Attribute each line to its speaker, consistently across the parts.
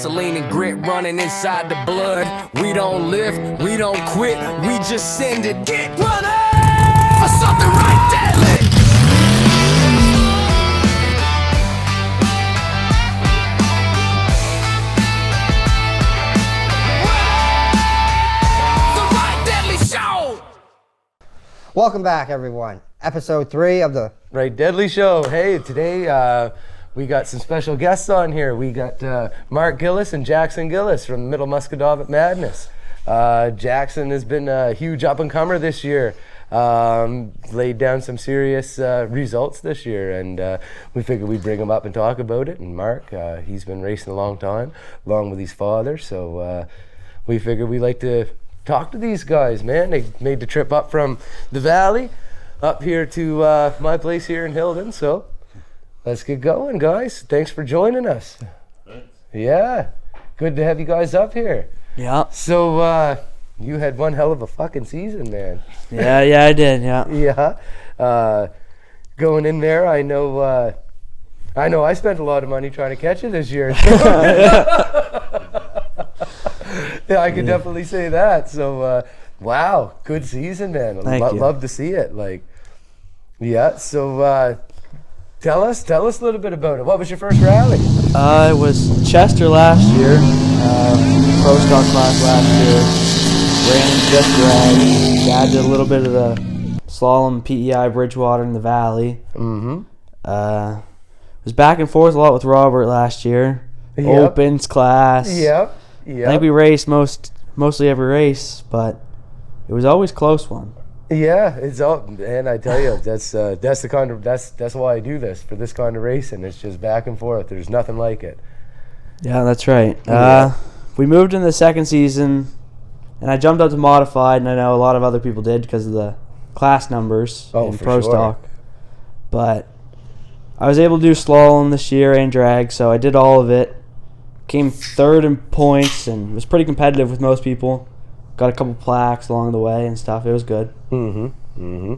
Speaker 1: gasoline and grit running inside the blood. We don't lift, we don't quit, we just send it. Get running for something right deadly. The Right Deadly Show.
Speaker 2: Welcome back, everyone. Episode 3 of the
Speaker 3: Right Deadly Show. Hey, today we got some special guests on here. We got Mark Gillis and Jackson Gillis from Middle Musquodoboit Madness. Jackson has been a huge up-and-comer this year. Laid down some serious results this year, and we figured we'd bring him up and talk about it. And Mark, he's been racing a long time, along with his father, so we figured we'd like to talk to these guys, man. They made the trip up from the valley up here to my place here in Hilden, so let's get going, guys. Thanks for joining us.
Speaker 4: Thanks.
Speaker 3: Yeah, good to have you guys up here.
Speaker 5: Yeah.
Speaker 3: So you had one hell of a fucking season, man.
Speaker 5: Yeah, I did. Yeah.
Speaker 3: Yeah. Going in there, I know I spent a lot of money trying to catch you this year. Yeah, I could definitely say that. So, wow, good season, man.
Speaker 5: Thank you.
Speaker 3: Love to see it. Yeah. So, tell us a little bit about it. What was your first rally?
Speaker 5: It was Chester last year. Pro stock class last year. Ran just drags. Dad did a little bit of the slalom PEI Bridgewater in the valley.
Speaker 3: Mm-hmm.
Speaker 5: Was back and forth a lot with Robert last year.
Speaker 3: Yep.
Speaker 5: Opens class.
Speaker 3: Yep.
Speaker 5: I think we raced mostly every race, but it was always close one.
Speaker 3: Yeah, it's all, and I tell you, that's the kind of that's why I do this, for this kind of racing. It's just back and forth. There's nothing like it.
Speaker 5: Yeah, that's right.
Speaker 3: Yeah.
Speaker 5: We moved in the second season, and I jumped up to modified, and I know a lot of other people did because of the class numbers in
Speaker 3: for
Speaker 5: pro
Speaker 3: sure.
Speaker 5: stock. But I was able to do slalom this year and drag, so I did all of it. Came third in points and was pretty competitive with most people. Got a couple plaques along the way and stuff. It was good.
Speaker 3: Mm-hmm. Mm-hmm.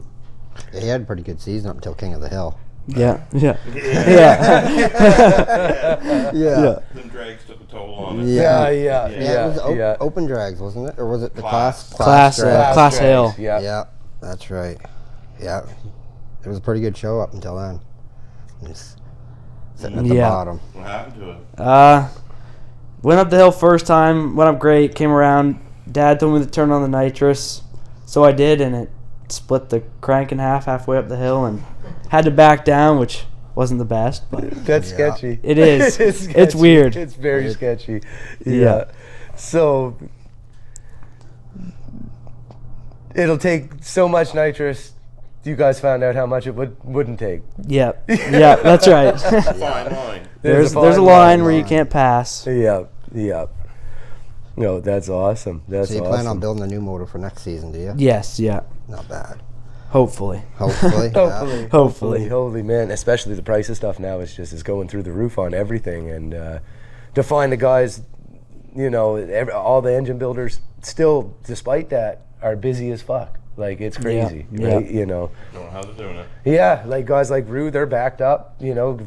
Speaker 2: Yeah, he had a pretty good season up until King of the Hill.
Speaker 5: Yeah. Yeah.
Speaker 4: Them drags took a toll on it.
Speaker 3: Yeah.
Speaker 2: It was open drags, wasn't it? Or was it the class
Speaker 5: Class
Speaker 3: drags.
Speaker 5: Hill.
Speaker 3: Yeah.
Speaker 2: That's right. Yeah. It was a pretty good show up until then. Just sitting at the bottom.
Speaker 4: What happened to it?
Speaker 5: Went up the hill first time, went up great, came around. Dad told me to turn on the nitrous, so I did, and it split the crank in half halfway up the hill, and had to back down, which wasn't the best, but
Speaker 3: That's sketchy.
Speaker 5: it is.
Speaker 3: Sketchy.
Speaker 5: It's weird.
Speaker 3: It's very sketchy.
Speaker 5: Yeah.
Speaker 3: So it'll take so much nitrous. You guys found out how much it wouldn't take.
Speaker 5: Yeah, that's right.
Speaker 4: Fine line.
Speaker 5: There's
Speaker 3: fine
Speaker 5: a line where you can't pass.
Speaker 3: Yeah. No, that's awesome. That's
Speaker 2: So you
Speaker 3: awesome.
Speaker 2: plan on building a new motor for next season, do you?
Speaker 5: Yes, yeah.
Speaker 2: Not bad.
Speaker 5: Hopefully.
Speaker 2: Hopefully.
Speaker 5: Hopefully.
Speaker 3: Holy man, especially the price of stuff now is going through the roof on everything, and to find the guys, all the engine builders still, despite that, are busy as fuck. Like, it's crazy, right?
Speaker 5: Yeah.
Speaker 4: Don't know how they're doing it.
Speaker 3: Yeah, like guys like Rue, they're backed up.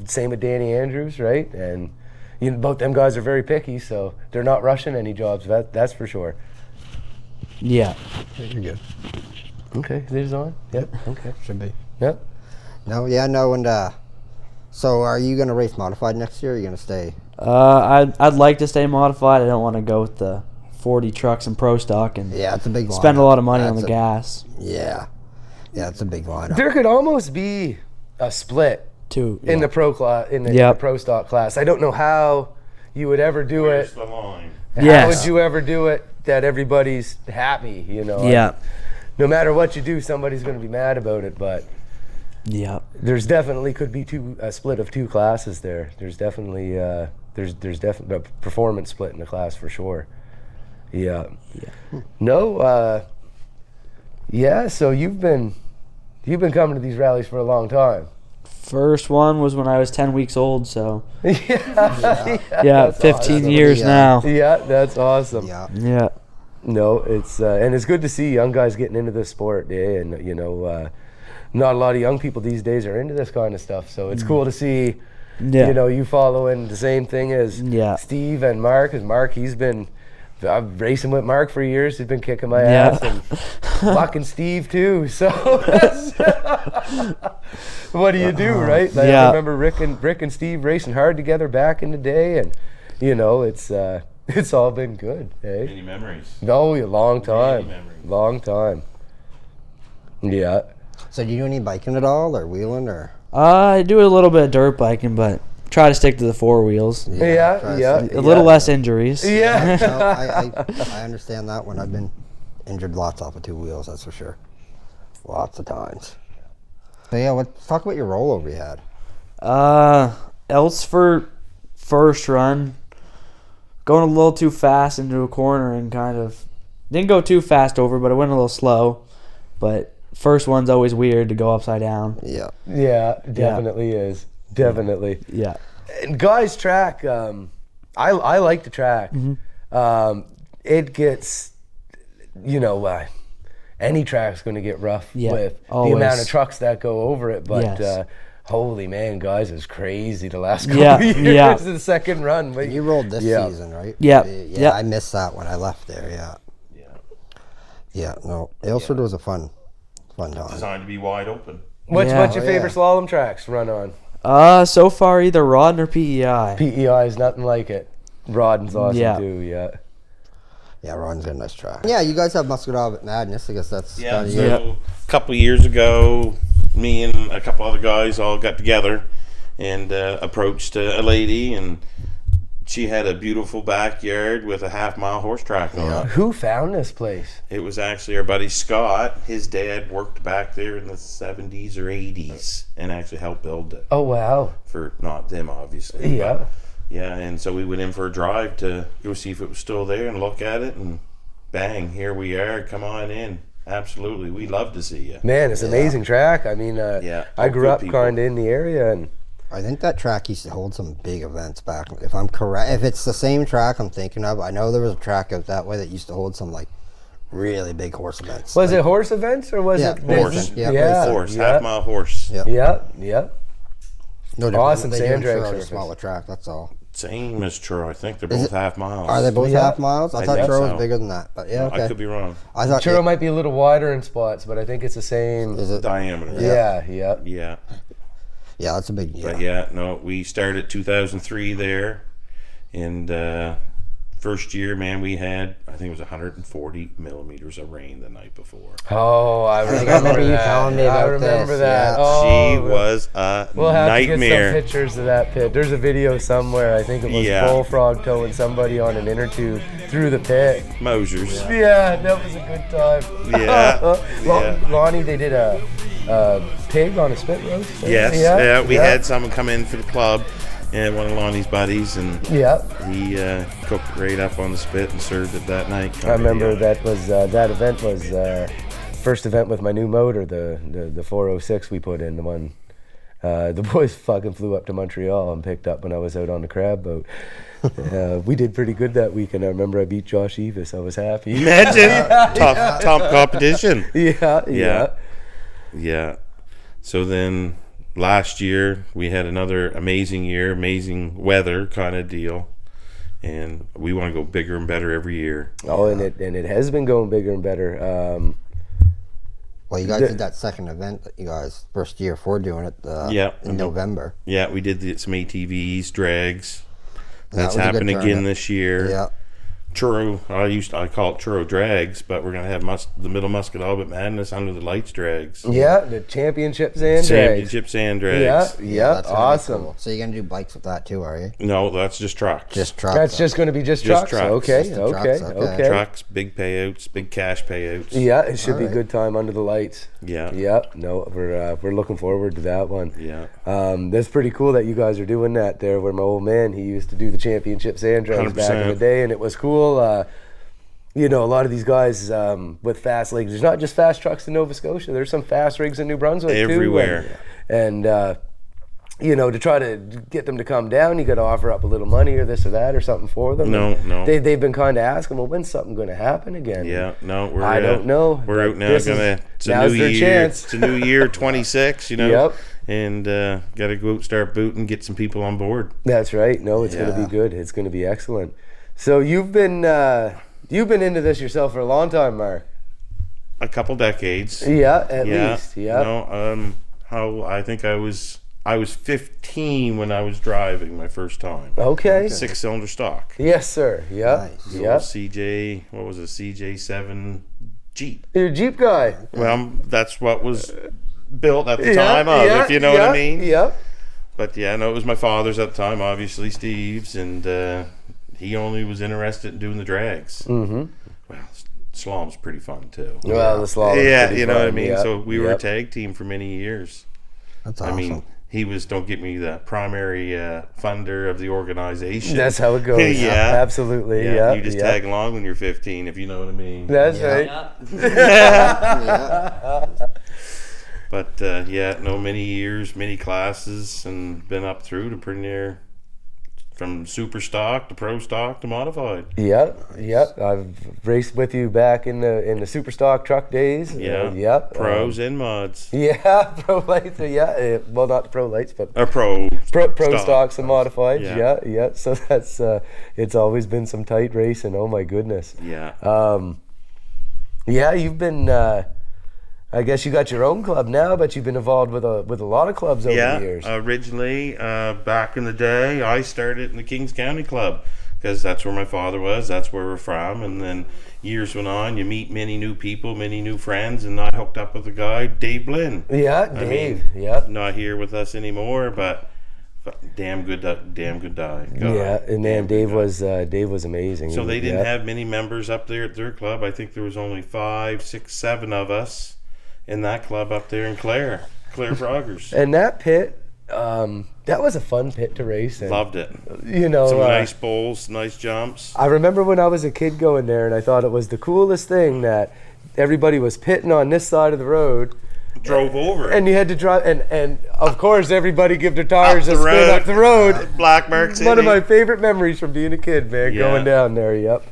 Speaker 3: Same with Danny Andrews, right? And both them guys are very picky, so they're not rushing any jobs. That's for sure.
Speaker 5: Yeah.
Speaker 2: You're good.
Speaker 3: Okay, it is on. Yep. Okay.
Speaker 2: Should be.
Speaker 3: Yep.
Speaker 2: No, and so are you going to race modified next year, or are you going to stay?
Speaker 5: I'd like to stay modified. I don't want to go with the 40 trucks and pro stock and
Speaker 2: Yeah, it's a big
Speaker 5: spend a
Speaker 2: lineup.
Speaker 5: lot of money on
Speaker 2: That's
Speaker 5: the gas.
Speaker 2: Yeah, it's a big lineup.
Speaker 3: There could almost be a split
Speaker 5: Too.
Speaker 3: in the pro class, in the
Speaker 5: Yep.
Speaker 3: pro stock class. I don't know how you would ever do
Speaker 4: Where's
Speaker 3: it.
Speaker 4: the line?
Speaker 3: How
Speaker 5: Yes.
Speaker 3: would you ever do it that everybody's happy?
Speaker 5: Yeah.
Speaker 3: No matter what you do, somebody's going to be mad about it. But
Speaker 5: Yeah.
Speaker 3: there's definitely could be a split of two classes there. There's definitely there's definitely a performance split in the class for sure. Yeah. No. Yeah. So you've been coming to these rallies for a long time.
Speaker 5: First one was when I was 10 weeks old, so
Speaker 3: Yeah.
Speaker 5: yeah, 15
Speaker 2: awesome.
Speaker 5: years
Speaker 2: Yeah.
Speaker 5: now.
Speaker 3: Yeah, that's awesome.
Speaker 2: Yeah.
Speaker 5: Yeah.
Speaker 3: No, it's and it's good to see young guys getting into this sport, and not a lot of young people these days are into this kind of stuff. So it's cool to see
Speaker 5: Yeah.
Speaker 3: You know, you following the same thing as
Speaker 5: Yeah.
Speaker 3: Steve and Mark. Because Mark, I'm racing with Mark for years. He's been kicking my
Speaker 5: Yeah.
Speaker 3: ass, and fucking Steve too. So what do you do, right? Like,
Speaker 5: Yeah.
Speaker 3: I remember Rick and Steve racing hard together back in the day, and you know, it's all been good. Hey,
Speaker 4: Many memories.
Speaker 3: no, a long time,
Speaker 4: memories.
Speaker 3: long time. Yeah.
Speaker 2: So do you do any biking at all, or wheeling, or?
Speaker 5: I do a little bit of dirt biking, but try to stick to the 4 wheels.
Speaker 3: Yeah,
Speaker 2: try to
Speaker 3: yeah.
Speaker 2: stick-
Speaker 5: A little less injuries.
Speaker 3: Yeah.
Speaker 2: No, I understand that one. I've been injured lots off of 2 wheels, that's for sure. Lots of times. So yeah, let's talk about your rollover you had.
Speaker 5: Else for first run, going a little too fast into a corner and kind of didn't go too fast over, but it went a little slow. But first one's always weird to go upside down.
Speaker 2: Yeah.
Speaker 3: Yeah, definitely is. Definitely.
Speaker 5: Yeah.
Speaker 3: And guys, track. I like the track. It gets, you know, any track's going to get rough
Speaker 5: Yeah,
Speaker 3: with
Speaker 5: always.
Speaker 3: the amount of trucks that go over it. But
Speaker 5: Yes.
Speaker 3: holy man, guys, it's crazy the last couple
Speaker 5: Yeah,
Speaker 3: of years.
Speaker 5: yeah.
Speaker 3: The second run. But
Speaker 2: You rolled this
Speaker 3: Yeah.
Speaker 2: season, right?
Speaker 5: Yeah.
Speaker 2: Yeah,
Speaker 5: Yeah.
Speaker 2: I missed that when I left there, yeah. Yeah, no. Aylesford was a fun time.
Speaker 4: Designed to be wide open.
Speaker 3: what's
Speaker 5: Yeah.
Speaker 3: your
Speaker 2: Oh,
Speaker 3: favorite
Speaker 2: yeah.
Speaker 3: slalom tracks to run on?
Speaker 5: So far either Rod or PEI.
Speaker 3: PEI is nothing like it. Rodden's awesome
Speaker 5: Yeah.
Speaker 3: too. Yeah.
Speaker 2: Yeah, Ron's got a nice track. Yeah, you guys have
Speaker 4: Musquodoboit
Speaker 2: Madness. I guess that's
Speaker 4: Yeah,
Speaker 2: kind of
Speaker 4: so
Speaker 5: Yeah.
Speaker 4: a couple of years ago, me and a couple other guys all got together and approached a lady, and she had a beautiful backyard with a half-mile horse track on it.
Speaker 3: Who found this place?
Speaker 4: It was actually our buddy Scott. His dad worked back there in the 70s or 80s and actually helped build it.
Speaker 3: Oh wow.
Speaker 4: For not them, obviously.
Speaker 3: Yeah.
Speaker 4: but yeah, and so we went in for a drive to go see if it was still there and look at it, and bang, here we are. Come on in. Absolutely. We'd love to see you.
Speaker 3: Man, it's an amazing track. I mean,
Speaker 4: Yeah.
Speaker 3: I grew
Speaker 4: Good
Speaker 3: up
Speaker 4: people.
Speaker 3: kind of in the area, and
Speaker 2: I think that track used to hold some big events back. If I'm correct, if it's the same track I'm thinking of, I know there was a track out that way that used to hold some like really big horse events.
Speaker 3: was
Speaker 2: like,
Speaker 3: it horse events or was
Speaker 2: Yeah,
Speaker 3: it
Speaker 4: Horse.
Speaker 3: business?
Speaker 2: Yeah,
Speaker 3: yeah,
Speaker 4: Horse.
Speaker 3: yeah,
Speaker 4: Half-mile horse.
Speaker 2: Yeah.
Speaker 3: yeah, yeah.
Speaker 2: No different.
Speaker 3: awesome
Speaker 2: They do
Speaker 3: sand
Speaker 2: them
Speaker 3: drag
Speaker 2: for a
Speaker 3: surface.
Speaker 2: smaller track. That's all.
Speaker 4: Same as Truro. I think they're
Speaker 2: Is
Speaker 4: both
Speaker 2: it-
Speaker 4: half miles.
Speaker 2: Are they both
Speaker 3: Yeah.
Speaker 2: half miles? I
Speaker 4: I
Speaker 2: thought
Speaker 4: think
Speaker 2: Truro was
Speaker 4: so.
Speaker 2: bigger than that, but yeah, okay.
Speaker 4: I could be wrong.
Speaker 2: I thought
Speaker 3: Churro might be a little wider in spots, but I think it's the same.
Speaker 2: is it?
Speaker 4: Diameter.
Speaker 3: Yeah, yeah.
Speaker 4: Yeah.
Speaker 2: Yeah, that's a big deal.
Speaker 4: But yeah, no, we started 2003 there. And first year, man, we had, I think it was 140 millimeters of rain the night before.
Speaker 3: Oh, I
Speaker 2: think
Speaker 3: remember,
Speaker 2: I remember you
Speaker 3: that.
Speaker 2: telling me
Speaker 3: I
Speaker 2: about
Speaker 3: remember
Speaker 2: this,
Speaker 3: that.
Speaker 2: yeah.
Speaker 3: Oh,
Speaker 4: She was a
Speaker 3: We'll have to
Speaker 4: nightmare.
Speaker 3: get some pictures of that pit. There's a video somewhere. I think it was
Speaker 4: Yeah.
Speaker 3: Bullfrog towing somebody on an inner tube through the pit.
Speaker 4: Mosers.
Speaker 3: Yeah, that was a good time.
Speaker 4: Yeah, yeah.
Speaker 3: Lonnie, they did a pig on a spit roast.
Speaker 4: Yes, yeah, we had someone come in for the club, and one of Lonnie's buddies, and
Speaker 3: Yeah,
Speaker 4: he cooked it right up on the spit and served it that night.
Speaker 3: I remember that was that event was first event with my new motor, the 406 we put in, the one. The boys fucking flew up to Montreal and picked up when I was out on the crab boat. We did pretty good that weekend. I remember I beat Josh Evis. I was happy.
Speaker 4: Imagine top competition.
Speaker 3: Yeah.
Speaker 4: Yeah. So then last year we had another amazing year, amazing weather kind of deal, and we want to go bigger and better every year.
Speaker 3: Oh, and it has been going bigger and better.
Speaker 2: Well, you guys did that second event that you guys first year for doing it
Speaker 4: Yeah.
Speaker 2: in November.
Speaker 4: Yeah, we did some ATVs, drags. That's
Speaker 2: was a good
Speaker 4: happened again
Speaker 2: tournament.
Speaker 4: this year.
Speaker 2: Yeah.
Speaker 4: Truro, I call it Truro Drags, but we're gonna have the Middle Musquodoboit Madness under the lights drags.
Speaker 3: Yeah, the championships and drags.
Speaker 4: Championship sand drags.
Speaker 3: Yeah,
Speaker 2: that's gonna be
Speaker 3: awesome.
Speaker 2: cool. So you're gonna do bikes with that too, are you?
Speaker 4: No, that's just trucks.
Speaker 2: Just trucks.
Speaker 3: That's just going to be just trucks.
Speaker 4: trucks.
Speaker 3: Okay,
Speaker 2: Just the
Speaker 3: okay,
Speaker 2: trucks, okay.
Speaker 3: okay.
Speaker 4: trucks, big payouts, big cash payouts.
Speaker 3: Yeah, it should be a
Speaker 2: Alright.
Speaker 3: good time under the lights.
Speaker 4: Yeah.
Speaker 3: Yeah, no, we're looking forward to that one.
Speaker 4: Yeah.
Speaker 3: That's pretty cool that you guys are doing that there. Where my old man, he used to do the championship sand drags back in the
Speaker 4: 100%.
Speaker 3: day, and it was cool. You know, a lot of these guys with fast legs. There's not just fast trucks in Nova Scotia. There's some fast rigs in New Brunswick
Speaker 4: Everywhere.
Speaker 3: too. And you know, to try to get them to come down, you got to offer up a little money or this or that or something for them.
Speaker 4: No,
Speaker 3: And
Speaker 4: no.
Speaker 3: They've been kind of asking, well, when's something going to happen again?
Speaker 4: Yeah, no,
Speaker 3: I don't know.
Speaker 4: We're out now.
Speaker 3: This is-
Speaker 4: It's a
Speaker 3: now's
Speaker 4: new
Speaker 3: their
Speaker 4: year.
Speaker 3: chance.
Speaker 4: It's a new year, 26. You know,
Speaker 3: Yep.
Speaker 4: and got to go out, start booting, get some people on board.
Speaker 3: That's right. No, it's going to be good. It's going to be excellent. So you've been into this yourself for a long time, Mark.
Speaker 4: A couple decades.
Speaker 3: Yeah, at least. Yeah.
Speaker 4: No, I think I was 15 when I was driving my first time.
Speaker 3: Okay.
Speaker 4: 6-cylinder stock.
Speaker 3: Yes, sir. Yeah.
Speaker 2: Nice.
Speaker 3: Yeah.
Speaker 4: CJ, what was it? CJ7 Jeep.
Speaker 3: You're a Jeep guy.
Speaker 4: Well, that's what was built at the time of, if you know what I mean.
Speaker 3: Yep.
Speaker 4: But yeah, no, it was my father's at the time, obviously Steve's, and he only was interested in doing the drags.
Speaker 3: Mm-hmm.
Speaker 4: Well, slalom's pretty fun too.
Speaker 3: Well, the slalom.
Speaker 4: Yeah, you know what I mean.
Speaker 3: Yep.
Speaker 4: So we were a tag team for many years.
Speaker 2: That's awesome.
Speaker 4: I mean, he was, don't get me, the primary funder of the organization.
Speaker 3: That's how it goes.
Speaker 4: Yeah.
Speaker 3: Absolutely. Yeah.
Speaker 4: You just tag along when you're 15, if you know what I mean.
Speaker 3: That's right.
Speaker 4: But many years, many classes, and been up through to pretty near, from super stock to pro stock to modified.
Speaker 3: Yep. I've raced with you back in the super stock truck days.
Speaker 4: Yeah. Pros and mods.
Speaker 3: Yeah, pro lights. Yeah. Well, not the pro lights, but
Speaker 4: Pro
Speaker 3: stocks and modifieds.
Speaker 4: Yeah.
Speaker 3: Yeah. So that's it's always been some tight racing. Oh my goodness.
Speaker 4: Yeah.
Speaker 3: You've been. I guess you got your own club now, but you've been involved with a lot of clubs over the years.
Speaker 4: Originally, back in the day, I started in the Kings County Club because that's where my father was. That's where we're from. And then years went on. You meet many new people, many new friends, and I hooked up with a guy, Dave Blinn.
Speaker 3: Yeah, Dave.
Speaker 4: Not here with us anymore, but damn good guy.
Speaker 3: Yeah, and man, Dave was amazing.
Speaker 4: So they didn't have many members up there at their club. I think there was only 5, 6, 7 of us in that club up there in Clare Froggers.
Speaker 3: And that pit, that was a fun pit to race in.
Speaker 4: Loved it.
Speaker 3: You know,
Speaker 4: some nice bowls, nice jumps.
Speaker 3: I remember when I was a kid going there, and I thought it was the coolest thing that everybody was pitting on this side of the road.
Speaker 4: Drove over.
Speaker 3: And you had to drive, and of course everybody give their tires a spin up the road.
Speaker 4: Black Mark City.
Speaker 3: One of my favorite memories from being a kid, man, going down there. Yep,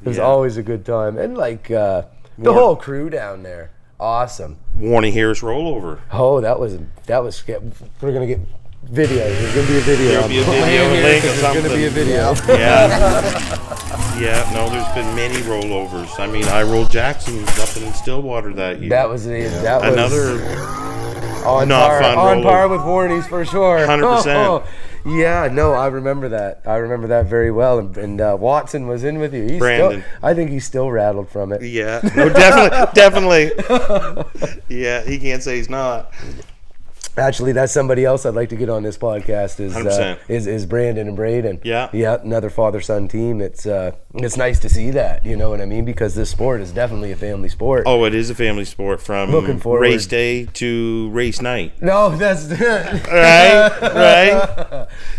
Speaker 3: it was always a good time, and like the whole crew down there. Awesome.
Speaker 4: Warnie Harris rollover.
Speaker 3: Oh, that was. We're gonna get video. There's gonna be a video.
Speaker 4: There'll be a video link or something.
Speaker 3: There's gonna be a video.
Speaker 4: Yeah. No, there's been many rollovers. I mean, I rolled Jackson's up in Stillwater that year.
Speaker 3: That was
Speaker 4: another
Speaker 3: on par with Warnie's for sure.
Speaker 4: 100%.
Speaker 3: Yeah, no, I remember that. I remember that very well. And Watson was in with you.
Speaker 4: Brandon.
Speaker 3: I think he's still rattled from it.
Speaker 4: Yeah, no, definitely. Yeah, he can't say he's not.
Speaker 3: Actually, that's somebody else I'd like to get on this podcast is
Speaker 4: 100%.
Speaker 3: is Brandon and Braden.
Speaker 4: Yeah.
Speaker 3: Another father-son team. It's nice to see that, you know what I mean? Because this sport is definitely a family sport.
Speaker 4: Oh, it is a family sport from
Speaker 3: Looking forward.
Speaker 4: Race day to race night.
Speaker 3: No, that's
Speaker 4: right.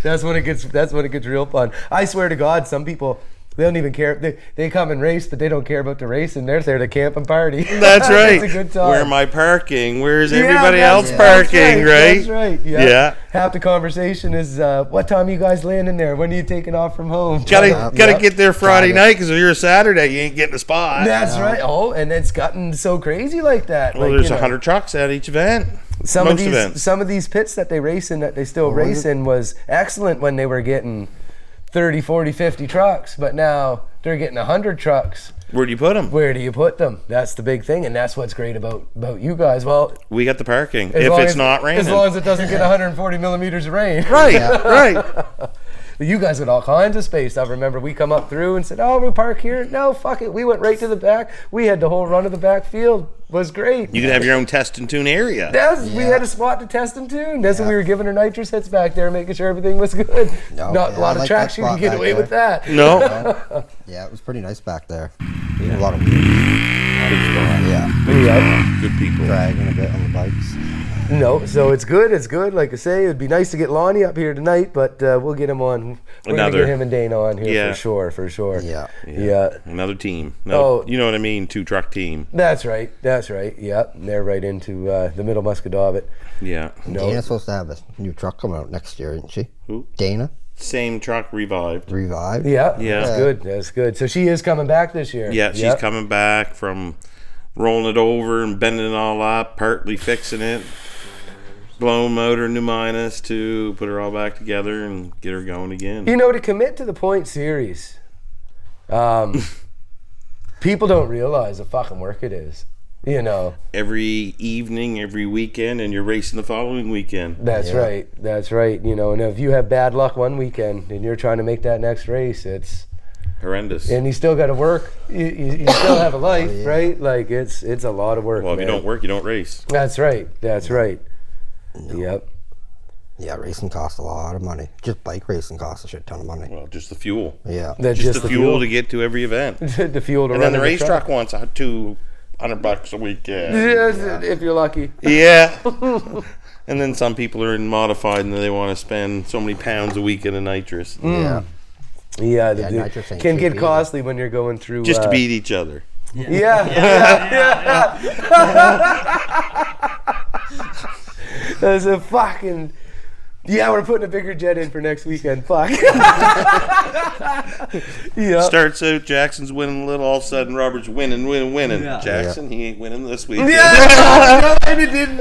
Speaker 3: That's when it gets real fun. I swear to God, some people, they don't even care. They come and race, but they don't care about the race, and they're there to camp and party.
Speaker 4: That's right.
Speaker 3: It's a good time.
Speaker 4: Where am I parking? Where's everybody else parking? Right?
Speaker 3: That's right. Yeah. Half the conversation is, what time are you guys landing there? When are you taking off from home?
Speaker 4: Gotta get there Friday night, because if you're a Saturday, you ain't getting a spot.
Speaker 3: That's right. Oh, and it's gotten so crazy like that.
Speaker 4: Well, there's 100 trucks at each event.
Speaker 3: Some of these pits that they race in, that they still race in, was excellent when they were getting 30, 40, 50 trucks, but now they're getting 100 trucks.
Speaker 4: Where do you put them?
Speaker 3: Where do you put them? That's the big thing, and that's what's great about you guys. Well,
Speaker 4: we got the parking if it's not raining.
Speaker 3: As long as it doesn't get 140 millimeters of rain.
Speaker 4: Right, right.
Speaker 3: But you guys had all kinds of space. I remember we come up through and said, "Oh, we'll park here." No, fuck it. We went right to the back. We had the whole run of the back field. Was great.
Speaker 4: You could have your own test and tune area.
Speaker 3: We had a spot to test and tune. That's when we were giving her nitrous hits back there, making sure everything was good. Not a lot of tracks you can get away with that.
Speaker 4: No.
Speaker 2: Yeah, it was pretty nice back there. A lot of wheels. Yeah.
Speaker 4: Good people.
Speaker 2: Dragging a bit on the bikes.
Speaker 3: No, so it's good. It's good. Like I say, it'd be nice to get Lonnie up here tonight, but we'll get him on. We're gonna get him and Dana on here for sure.
Speaker 2: Yeah.
Speaker 4: Another team. You know what I mean? 2-truck team.
Speaker 3: That's right. Yeah, and they're right into the Middle Musquodoboit.
Speaker 4: Yeah.
Speaker 2: Dana's supposed to have a new truck coming out next year, isn't she?
Speaker 4: Who?
Speaker 2: Dana.
Speaker 4: Same truck revived.
Speaker 3: Yeah. That's good. So she is coming back this year.
Speaker 4: Yeah, she's coming back from rolling it over and bending it all up, partly fixing it. blown motor, new minus, to put her all back together and get her going again.
Speaker 3: You know, to commit to the point series, people don't realize the fucking work it is. You know,
Speaker 4: Every evening, every weekend, and you're racing the following weekend.
Speaker 3: that's
Speaker 2: Yeah.
Speaker 3: right. That's right. You know, and if you have bad luck one weekend and you're trying to make that next race, it's
Speaker 4: Horrendous.
Speaker 3: and you still got to work. You still have a life,
Speaker 2: yeah.
Speaker 3: right? Like it's a lot of work.
Speaker 4: Well, if you
Speaker 3: man.
Speaker 4: don't work, you don't race.
Speaker 3: That's right. That's right. Yep.
Speaker 2: Yeah, racing costs a lot of money. Just bike racing costs a shit ton of money.
Speaker 4: Well, just the fuel.
Speaker 2: Yeah.
Speaker 3: That's
Speaker 4: Just the fuel to get to every event.
Speaker 3: the fuel to
Speaker 4: And
Speaker 3: run
Speaker 4: then the
Speaker 3: in
Speaker 4: race truck wants $200 a weekend.
Speaker 3: Yes, if you're lucky.
Speaker 4: Yeah. And then some people are in modified and they want to spend so many pounds a week in a nitrous.
Speaker 2: Yeah.
Speaker 3: Yeah,
Speaker 2: Yeah, nitrous ain't
Speaker 3: can
Speaker 2: cheap
Speaker 3: get
Speaker 2: either.
Speaker 3: costly when you're going through.
Speaker 4: Just to beat each other.
Speaker 3: Yeah. There's a fucking. Yeah, we're putting a bigger jet in for next weekend. Fuck. Yeah.
Speaker 4: Starts out, Jackson's winning a little, all of a sudden Robert's winning.
Speaker 5: Yeah.
Speaker 4: Jackson, he ain't winning this weekend.
Speaker 3: Yeah, and it didn't.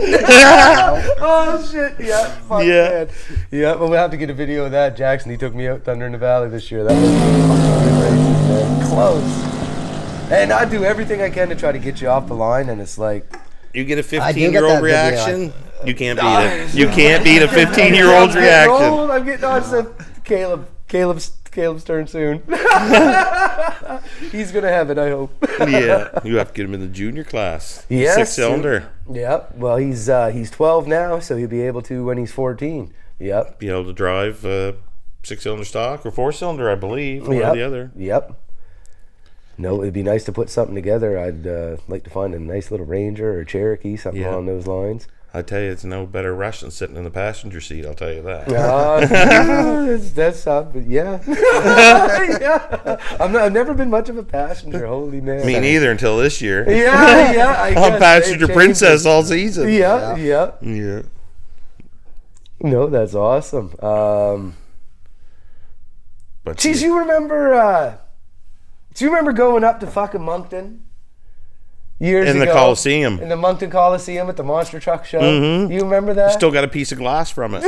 Speaker 3: Oh shit! Yeah, fuck
Speaker 4: Yeah.
Speaker 3: man. Yeah, well, we'll have to get a video of that. Jackson, he took me out Thunder in the Valley this year. That was fucking good races, man. Close. And I do everything I can to try to get you off the line, and it's like,
Speaker 4: You get a
Speaker 2: I do get
Speaker 4: 15-year-old
Speaker 2: that video.
Speaker 4: reaction, you can't beat it. You can't beat a 15-year-old's reaction.
Speaker 3: I'm getting on to Caleb's turn soon. He's gonna have it, I hope.
Speaker 4: Yeah, you have to get him in the junior class.
Speaker 3: Yes.
Speaker 4: 6-cylinder.
Speaker 3: Yep. Well, he's 12 now, so he'll be able to when he's 14. Yep.
Speaker 4: Be able to drive 6-cylinder stock or 4-cylinder, I believe, one
Speaker 3: Yep.
Speaker 4: or the other.
Speaker 3: Yep. No, it'd be nice to put something together. I'd like to find a nice little Ranger or Cherokee, something
Speaker 4: Yeah.
Speaker 3: along those lines.
Speaker 4: I tell you, it's no better rush than sitting in the passenger seat. I'll tell you that.
Speaker 3: That's yeah. Yeah. I've never been much of a passenger. Holy man.
Speaker 4: Me neither until this year.
Speaker 3: Yeah. I
Speaker 4: I'm
Speaker 3: guess
Speaker 4: passenger
Speaker 3: it
Speaker 4: princess
Speaker 3: changes.
Speaker 4: all season.
Speaker 3: Yeah.
Speaker 4: Yeah.
Speaker 3: No, that's awesome.
Speaker 4: But
Speaker 3: Geez, you remember? Do you remember going up to fucking Moncton? Years
Speaker 4: in the
Speaker 3: ago?
Speaker 4: Coliseum.
Speaker 3: In the Moncton Coliseum at the Monster Truck Show.
Speaker 4: Mhm.
Speaker 3: You remember that?
Speaker 4: Still got a piece of glass from it.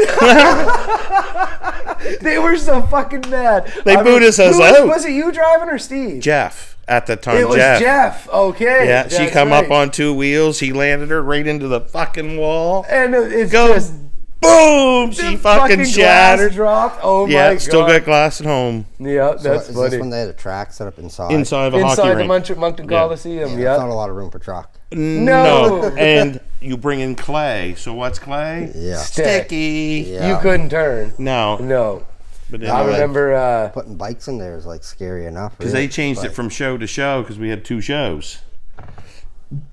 Speaker 3: They were so fucking mad.
Speaker 4: They booed us out.
Speaker 3: Was it you driving or Steve?
Speaker 4: Jeff, at that time,
Speaker 3: It was Jeff. Okay.
Speaker 4: Yeah, she
Speaker 3: that's
Speaker 4: come
Speaker 3: right.
Speaker 4: up on 2 wheels. He landed her right into the fucking wall.
Speaker 3: And it's
Speaker 4: Go.
Speaker 3: just
Speaker 4: Boom! She
Speaker 3: the
Speaker 4: fucking
Speaker 3: glass
Speaker 4: shattered.
Speaker 3: dropped. Oh
Speaker 4: Yeah,
Speaker 3: my god.
Speaker 4: still got glass at home.
Speaker 3: Yeah,
Speaker 2: So
Speaker 3: that's
Speaker 2: is
Speaker 3: funny.
Speaker 2: this when they had a track set up inside?
Speaker 4: Inside of a hockey
Speaker 3: Inside the
Speaker 4: rink.
Speaker 3: Moncton
Speaker 4: Yeah.
Speaker 3: Coliseum.
Speaker 2: Yeah,
Speaker 3: Yeah.
Speaker 2: There's not a lot of room for truck.
Speaker 3: No.
Speaker 4: And you bring in clay. So what's clay?
Speaker 2: Yeah.
Speaker 4: Sticky.
Speaker 2: Yeah.
Speaker 3: You couldn't turn.
Speaker 4: No.
Speaker 3: No.
Speaker 4: But
Speaker 3: I
Speaker 4: anyway,
Speaker 3: remember.
Speaker 2: Putting bikes in there is like scary enough.
Speaker 4: because
Speaker 2: really,
Speaker 4: they changed
Speaker 2: but-
Speaker 4: it from show to show because we had 2 shows.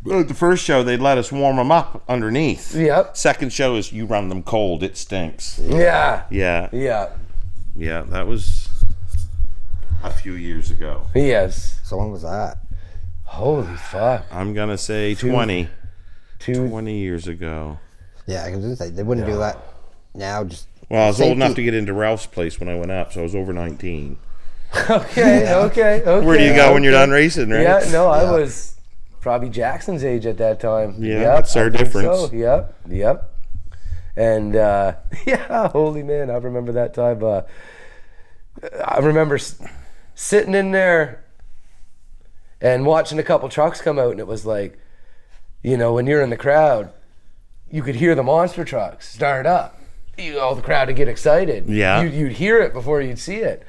Speaker 4: The first show, they'd let us warm them up underneath.
Speaker 3: Yep.
Speaker 4: Second show is you run them cold. It stinks.
Speaker 3: Yeah.
Speaker 4: Yeah.
Speaker 3: Yeah.
Speaker 4: Yeah, that was a few years ago.
Speaker 3: Yes.
Speaker 2: So when was that?
Speaker 3: Holy fuck.
Speaker 4: I'm going to say 20
Speaker 3: Two.
Speaker 4: years ago.
Speaker 2: Yeah, I was gonna say they wouldn't do that now. Just
Speaker 4: Well, I was
Speaker 2: Safety.
Speaker 4: old enough to get into Ralph's place when I went up, so I was over 19.
Speaker 3: Okay. Okay.
Speaker 4: Where do you go when you're done racing, right?
Speaker 3: Yeah. No, I
Speaker 2: Yeah.
Speaker 3: was probably Jackson's age at that time.
Speaker 4: Yeah,
Speaker 3: Yep,
Speaker 4: that's our
Speaker 3: I think
Speaker 4: difference.
Speaker 3: So. Yep. Yep. And yeah, holy man, I remember that time. I remember sitting in there and watching a couple trucks come out, and it was like, you know, when you're in the crowd, you could hear the monster trucks start up. You know, the crowd would get excited.
Speaker 4: Yeah.
Speaker 3: You'd hear it before you'd see it.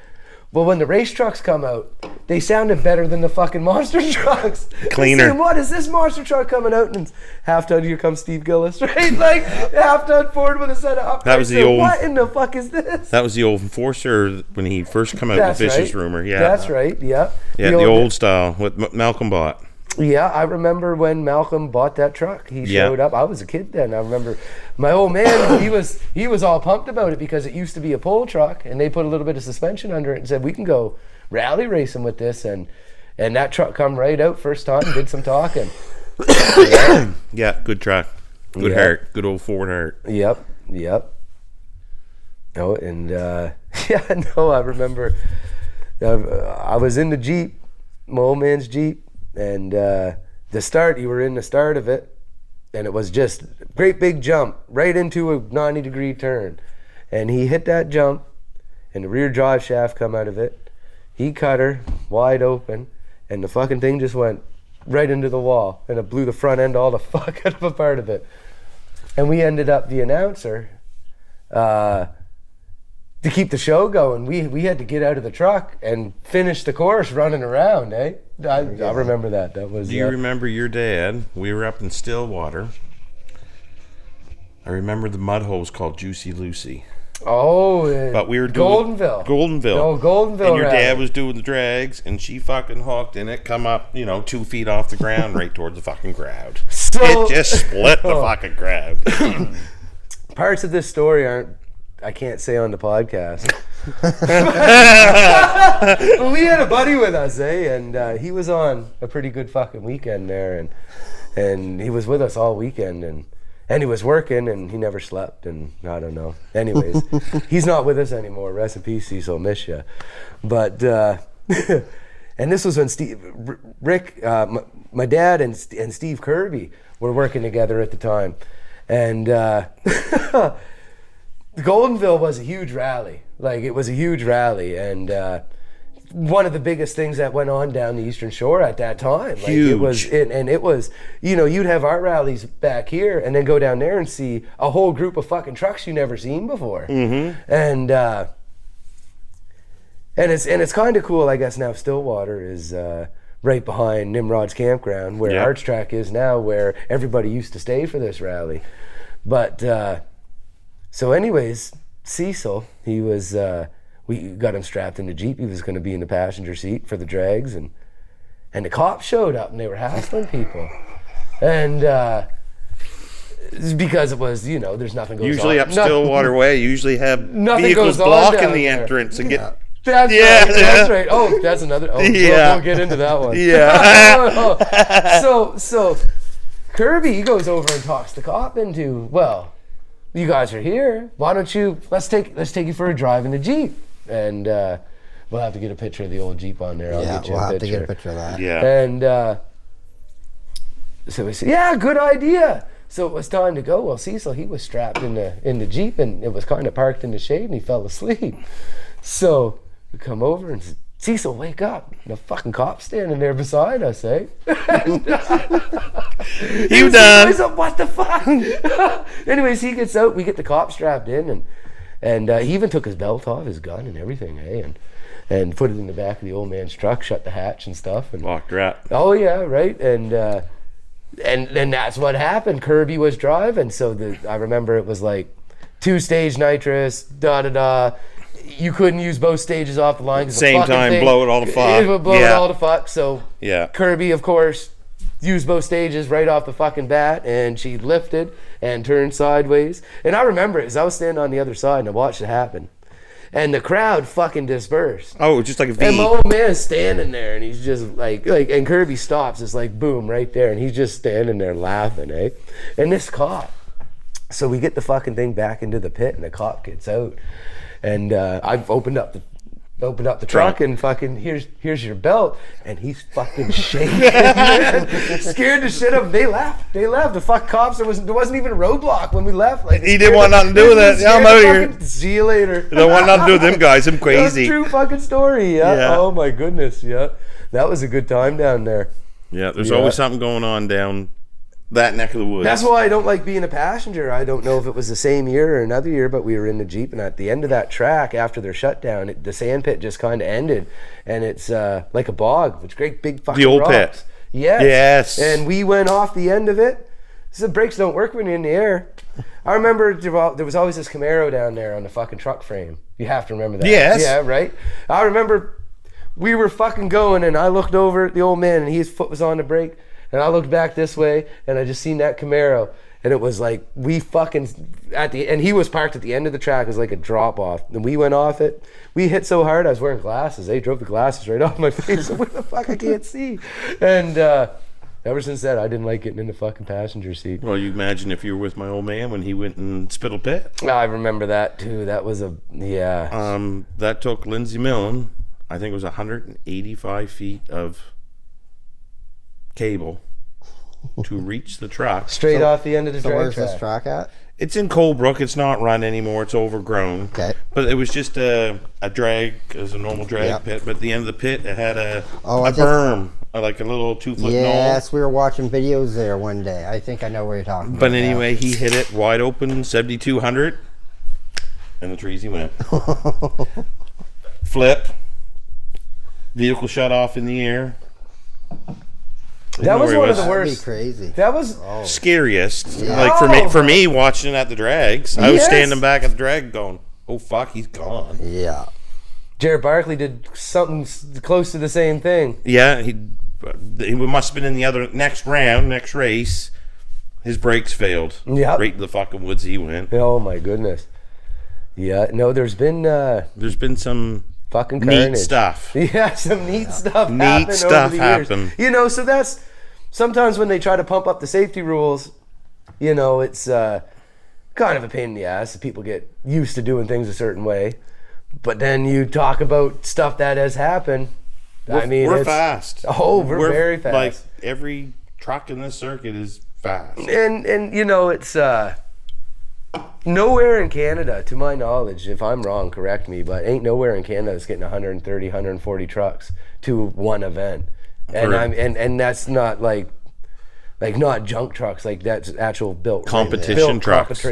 Speaker 3: But when the race trucks come out, they sounded better than the fucking monster trucks.
Speaker 4: Cleaner.
Speaker 3: Saying, what is this monster truck coming out? And half ton, here comes Steve Gillis, right? Like half ton Ford with a set of uprights.
Speaker 4: That was the
Speaker 3: And
Speaker 4: old-
Speaker 3: What in the fuck is this?
Speaker 4: That was the old Enforcer when he first come out with Vicious
Speaker 3: right.
Speaker 4: Rumor. Yeah.
Speaker 3: That's right. Yeah.
Speaker 4: Yeah, the old style, what Malcolm bought.
Speaker 3: Yeah, I remember when Malcolm bought that truck. He
Speaker 4: Yeah.
Speaker 3: showed up. I was a kid then. I remember my old man. he was all pumped about it because it used to be a pull truck, and they put a little bit of suspension under it and said we can go rally racing with this. And that truck come right out first time. Did some talking.
Speaker 4: Yeah, good truck. Good
Speaker 3: Yeah.
Speaker 4: heart. Good old Ford heart.
Speaker 3: Yep. No, and yeah, no, I remember I was in the Jeep, my old man's Jeep, and you were in the start of it, and it was just great big jump right into a 90-degree turn. And he hit that jump, and the rear drive shaft come out of it. He cut her wide open, and the fucking thing just went right into the wall, and it blew the front end all the fuck out of a part of it. And we ended up, the announcer, to keep the show going, we had to get out of the truck and finish the course running around, eh? I remember that. That was.
Speaker 4: Do you remember your dad? We were up in Stillwater. I remember the mud hole was called Juicy Lucy.
Speaker 3: Oh,
Speaker 4: but we were doing
Speaker 3: Goldenville.
Speaker 4: Oh,
Speaker 3: Goldenville.
Speaker 4: And your
Speaker 3: rally.
Speaker 4: dad was doing the drags, and she fucking hooked, and it come up, 2 feet off the ground, right towards the fucking crowd.
Speaker 3: So,
Speaker 4: it just split the fucking crowd.
Speaker 3: Parts of this story I can't say on the podcast. But we had a buddy with us, and he was on a pretty good fucking weekend there, and he was with us all weekend, and he was working, and he never slept, and I don't know. Anyways, he's not with us anymore. Rest in peace, Cecil. Miss ya. But and this was when Rick, my dad, and Steve Kirby were working together at the time, and Goldenville was a huge rally. Like, it was a huge rally, and one of the biggest things that went on down the Eastern Shore at that time. Like,
Speaker 4: huge.
Speaker 3: It was, you'd have our rallies back here, and then go down there and see a whole group of fucking trucks you never seen before.
Speaker 4: Mm-hmm.
Speaker 3: And it's kind of cool, I guess. Now Stillwater is right behind Nimrod's campground, where Arch Track is now, where everybody used to stay for this rally. But so anyways, Cecil, he was, we got him strapped in the Jeep. He was going to be in the passenger seat for the drags, and the cops showed up, and they were hassling people. And because it was, there's nothing goes
Speaker 4: Usually
Speaker 3: on.
Speaker 4: up Stillwater Way, you usually have
Speaker 3: Nothing
Speaker 4: vehicles
Speaker 3: goes on
Speaker 4: blocking
Speaker 3: down
Speaker 4: the
Speaker 3: there.
Speaker 4: entrance and get...
Speaker 3: That's right. That's right. Oh, that's another. Oh, we'll get into that one.
Speaker 4: Yeah.
Speaker 3: So Kirby, he goes over and talks the cop into, well, you guys are here. Why don't you let's take you for a drive in the Jeep, and we'll have to get a picture of the old Jeep on there. I'll get you
Speaker 2: we'll
Speaker 3: a
Speaker 2: have
Speaker 3: picture.
Speaker 2: to get a picture of that.
Speaker 4: Yeah.
Speaker 3: And so we said, yeah, good idea. So it was time to go. Well, Cecil, he was strapped in the Jeep, and it was kind of parked in the shade, and he fell asleep. So we come over and said, Cecil, wake up. And the fucking cop's standing there beside us, eh?
Speaker 4: You done.
Speaker 3: What the fuck? Anyways, he gets out. We get the cop strapped in, and he even took his belt off, his gun and everything, eh? And put it in the back of the old man's truck, shut the hatch and stuff. And
Speaker 4: Locked her up.
Speaker 3: oh yeah, right. And that's what happened. Kirby was driving, so I remember it was like 2-stage nitrous, da-da-da. You couldn't use both stages off the line.
Speaker 4: Same time, blow it all the fuck.
Speaker 3: It would blow it all the fuck. So
Speaker 4: Yeah.
Speaker 3: Kirby, of course, used both stages right off the fucking bat, and she lifted and turned sideways. And I remember it, as I was standing on the other side, and I watched it happen. And the crowd fucking dispersed.
Speaker 4: Oh, just like a V.
Speaker 3: And my old man's standing there, and he's just like, and Kirby stops. It's like, boom, right there. And he's just standing there laughing, eh? And this cop. So we get the fucking thing back into the pit, and the cop gets out. And I've opened up the truck, and fucking, here's your belt. And he's fucking shaking, man. Scared the shit out of him. They left. The fuck cops. There wasn't even a roadblock when we left. Like,
Speaker 4: He didn't want nothing to do with that. Yeah, I'm out of here.
Speaker 3: See you later.
Speaker 4: Don't want nothing to do with them guys. I'm
Speaker 3: That's
Speaker 4: crazy.
Speaker 3: a true fucking story. Yeah.
Speaker 4: Yeah.
Speaker 3: Oh my goodness. Yeah. That was a good time down there.
Speaker 4: Yeah, there's
Speaker 3: Yeah.
Speaker 4: always something going on down that neck of the woods.
Speaker 3: That's why I don't like being a passenger. I don't know if it was the same year or another year, but we were in the Jeep, and at the end of that track, after their shutdown, the sand pit just kind of ended, and it's like a bog with great big fucking
Speaker 4: The old
Speaker 3: rocks.
Speaker 4: pit.
Speaker 3: Yes.
Speaker 4: Yes.
Speaker 3: And we went off the end of it. So the brakes don't work when you're in the air. I remember there was always this Camaro down there on the fucking truck frame. You have to remember that.
Speaker 4: Yes.
Speaker 3: Yeah, right? I remember we were fucking going, and I looked over at the old man, and his foot was on the brake. And I looked back this way, and I just seen that Camaro, and it was like we fucking and he was parked at the end of the track. It was like a drop off, and we went off it. We hit so hard, I was wearing glasses. They drove the glasses right off my face. What the fuck? I can't see. And ever since that, I didn't like getting in the fucking passenger seat.
Speaker 4: Well, you imagine if you were with my old man when he went in Spittle Pit.
Speaker 3: I remember that too. That was
Speaker 4: That took Lindsay Millen, I think it was 185 feet of cable to reach the truck.
Speaker 3: Straight off the end of the
Speaker 2: So
Speaker 3: drag
Speaker 2: where's
Speaker 3: track.
Speaker 2: this track at?
Speaker 4: It's in Colebrook. It's not run anymore. It's overgrown.
Speaker 2: Okay.
Speaker 4: But it was just a drag, as a normal drag
Speaker 2: Yep.
Speaker 4: pit. But at the end of the pit, it had a
Speaker 2: I think-
Speaker 4: berm, like a little 2-foot
Speaker 2: Yes, we were watching videos there one day. I think I know where you're talking
Speaker 4: knoll.
Speaker 2: about.
Speaker 4: But anyway, he hit it wide open, 7,200, and the trees he went. Flip. Vehicle shut off in the air.
Speaker 3: That was one of the
Speaker 2: That'd be
Speaker 3: worst.
Speaker 2: crazy.
Speaker 3: That was
Speaker 4: Scariest.
Speaker 2: Yeah.
Speaker 4: Like for me watching it at the drags, I was
Speaker 3: Yes.
Speaker 4: standing back at the drag going, "Oh fuck, he's gone."
Speaker 2: Yeah.
Speaker 3: Jared Barkley did something close to the same thing.
Speaker 4: Yeah, he must have been in the next round, next race. His brakes failed.
Speaker 3: Yep.
Speaker 4: Right in the fucking woods he went.
Speaker 3: Oh my goodness. Yeah, no, there's been
Speaker 4: There's been some
Speaker 3: fucking carnage.
Speaker 4: neat stuff.
Speaker 3: Yeah, some neat stuff
Speaker 4: Neat
Speaker 3: happened
Speaker 4: stuff
Speaker 3: over the years.
Speaker 4: happened.
Speaker 3: You know, so that's sometimes when they try to pump up the safety rules, you know, it's kind of a pain in the ass if people get used to doing things a certain way. But then you talk about stuff that has happened. I mean,
Speaker 4: we're
Speaker 3: it's
Speaker 4: fast.
Speaker 3: Oh, we're very fast.
Speaker 4: Like every truck in this circuit is fast.
Speaker 3: And you know, it's nowhere in Canada, to my knowledge, if I'm wrong, correct me, but ain't nowhere in Canada that's getting 130, 140 trucks to one event. And
Speaker 4: Correct.
Speaker 3: and that's not like not junk trucks, like that's actual built
Speaker 4: Competition trucks.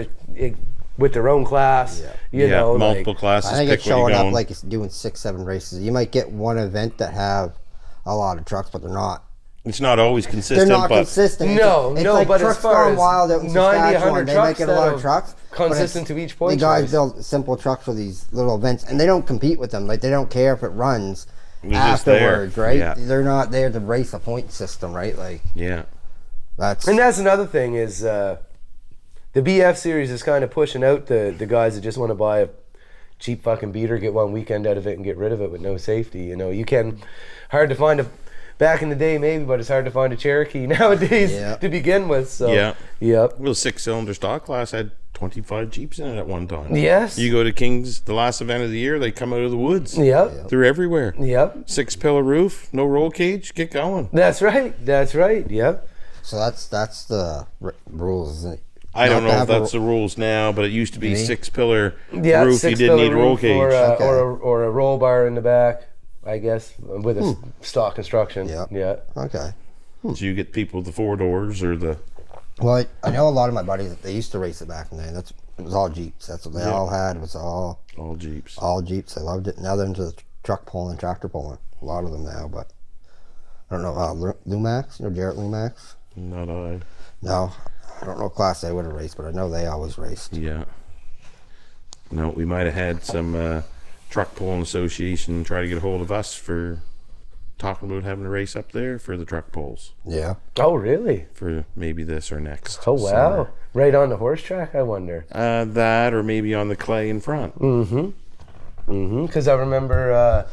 Speaker 3: With their own class. You know,
Speaker 4: multiple
Speaker 3: like,
Speaker 4: classes.
Speaker 2: I think
Speaker 4: pick
Speaker 2: it's
Speaker 4: where you're
Speaker 2: showing up
Speaker 4: going.
Speaker 2: like it's doing 6-7 races. You might get one event that have a lot of trucks, but they're not.
Speaker 4: It's not always consistent,
Speaker 2: They're not
Speaker 4: but
Speaker 2: consistent.
Speaker 3: No,
Speaker 2: it's
Speaker 3: no,
Speaker 2: like
Speaker 3: but as
Speaker 2: trucks
Speaker 3: far
Speaker 2: gone
Speaker 3: as
Speaker 2: wild out in
Speaker 3: 90,
Speaker 2: Saskatchewan,
Speaker 3: 100
Speaker 2: they might
Speaker 3: trucks
Speaker 2: get a lot
Speaker 3: that
Speaker 2: of trucks. but
Speaker 3: consistent
Speaker 2: it's-
Speaker 3: to each
Speaker 2: The
Speaker 3: point
Speaker 2: guys
Speaker 3: race.
Speaker 2: build simple trucks for these little events, and they don't compete with them. Like they don't care if it runs
Speaker 4: They're just there.
Speaker 2: afterwards, right?
Speaker 4: Yeah.
Speaker 2: They're not there to race a point system, right? Like
Speaker 4: yeah.
Speaker 2: that's
Speaker 3: And that's another thing is the BF series is kind of pushing out the guys that just want to buy a cheap fucking beater, get one weekend out of it, and get rid of it with no safety. You know, you can hard to find back in the day maybe, but it's hard to find a Cherokee nowadays
Speaker 2: Yeah.
Speaker 3: to begin with. So
Speaker 4: Yeah.
Speaker 3: yep.
Speaker 4: Well, 6-cylinder stock class had 25 Jeeps in it at one time.
Speaker 3: Yes.
Speaker 4: You go to King's, the last event of the year, they come out of the woods.
Speaker 3: Yep.
Speaker 4: They're everywhere.
Speaker 3: Yep.
Speaker 4: 6-pillar roof, no roll cage, get going.
Speaker 3: That's right. That's right. Yep.
Speaker 2: so that's the rules. Isn't it?
Speaker 4: I don't
Speaker 2: Not to
Speaker 4: know if
Speaker 2: have a
Speaker 4: that's the rules now, but it used to be
Speaker 2: Really?
Speaker 4: 6-pillar
Speaker 3: Yeah.
Speaker 4: roof. You didn't need roll cage.
Speaker 2: Okay.
Speaker 3: Or a roll bar in the back, I guess, with a stock construction.
Speaker 2: Yeah.
Speaker 3: Yeah.
Speaker 2: Okay.
Speaker 4: So you get people with the 4 doors or the.
Speaker 2: Well, I know a lot of my buddies. They used to race it back in the day. It was all Jeeps. That's what they all had. It was all
Speaker 4: Jeeps.
Speaker 2: Jeeps. They loved it. Now they're into the truck pulling and tractor pulling. A lot of them now, but I don't know. Lumax, you know Jarrett Lumax?
Speaker 4: Not I.
Speaker 2: No, I don't know what class they would have raced, but I know they always raced.
Speaker 4: Yeah. No, we might have had some truck pulling association try to get a hold of us for talking about having a race up there for the truck pulls
Speaker 2: Yeah.
Speaker 3: Oh, really?
Speaker 4: for maybe this or next.
Speaker 3: Oh, wow.
Speaker 4: summer.
Speaker 3: Right on the horse track, I wonder.
Speaker 4: That or maybe on the clay in front.
Speaker 3: Because I remember,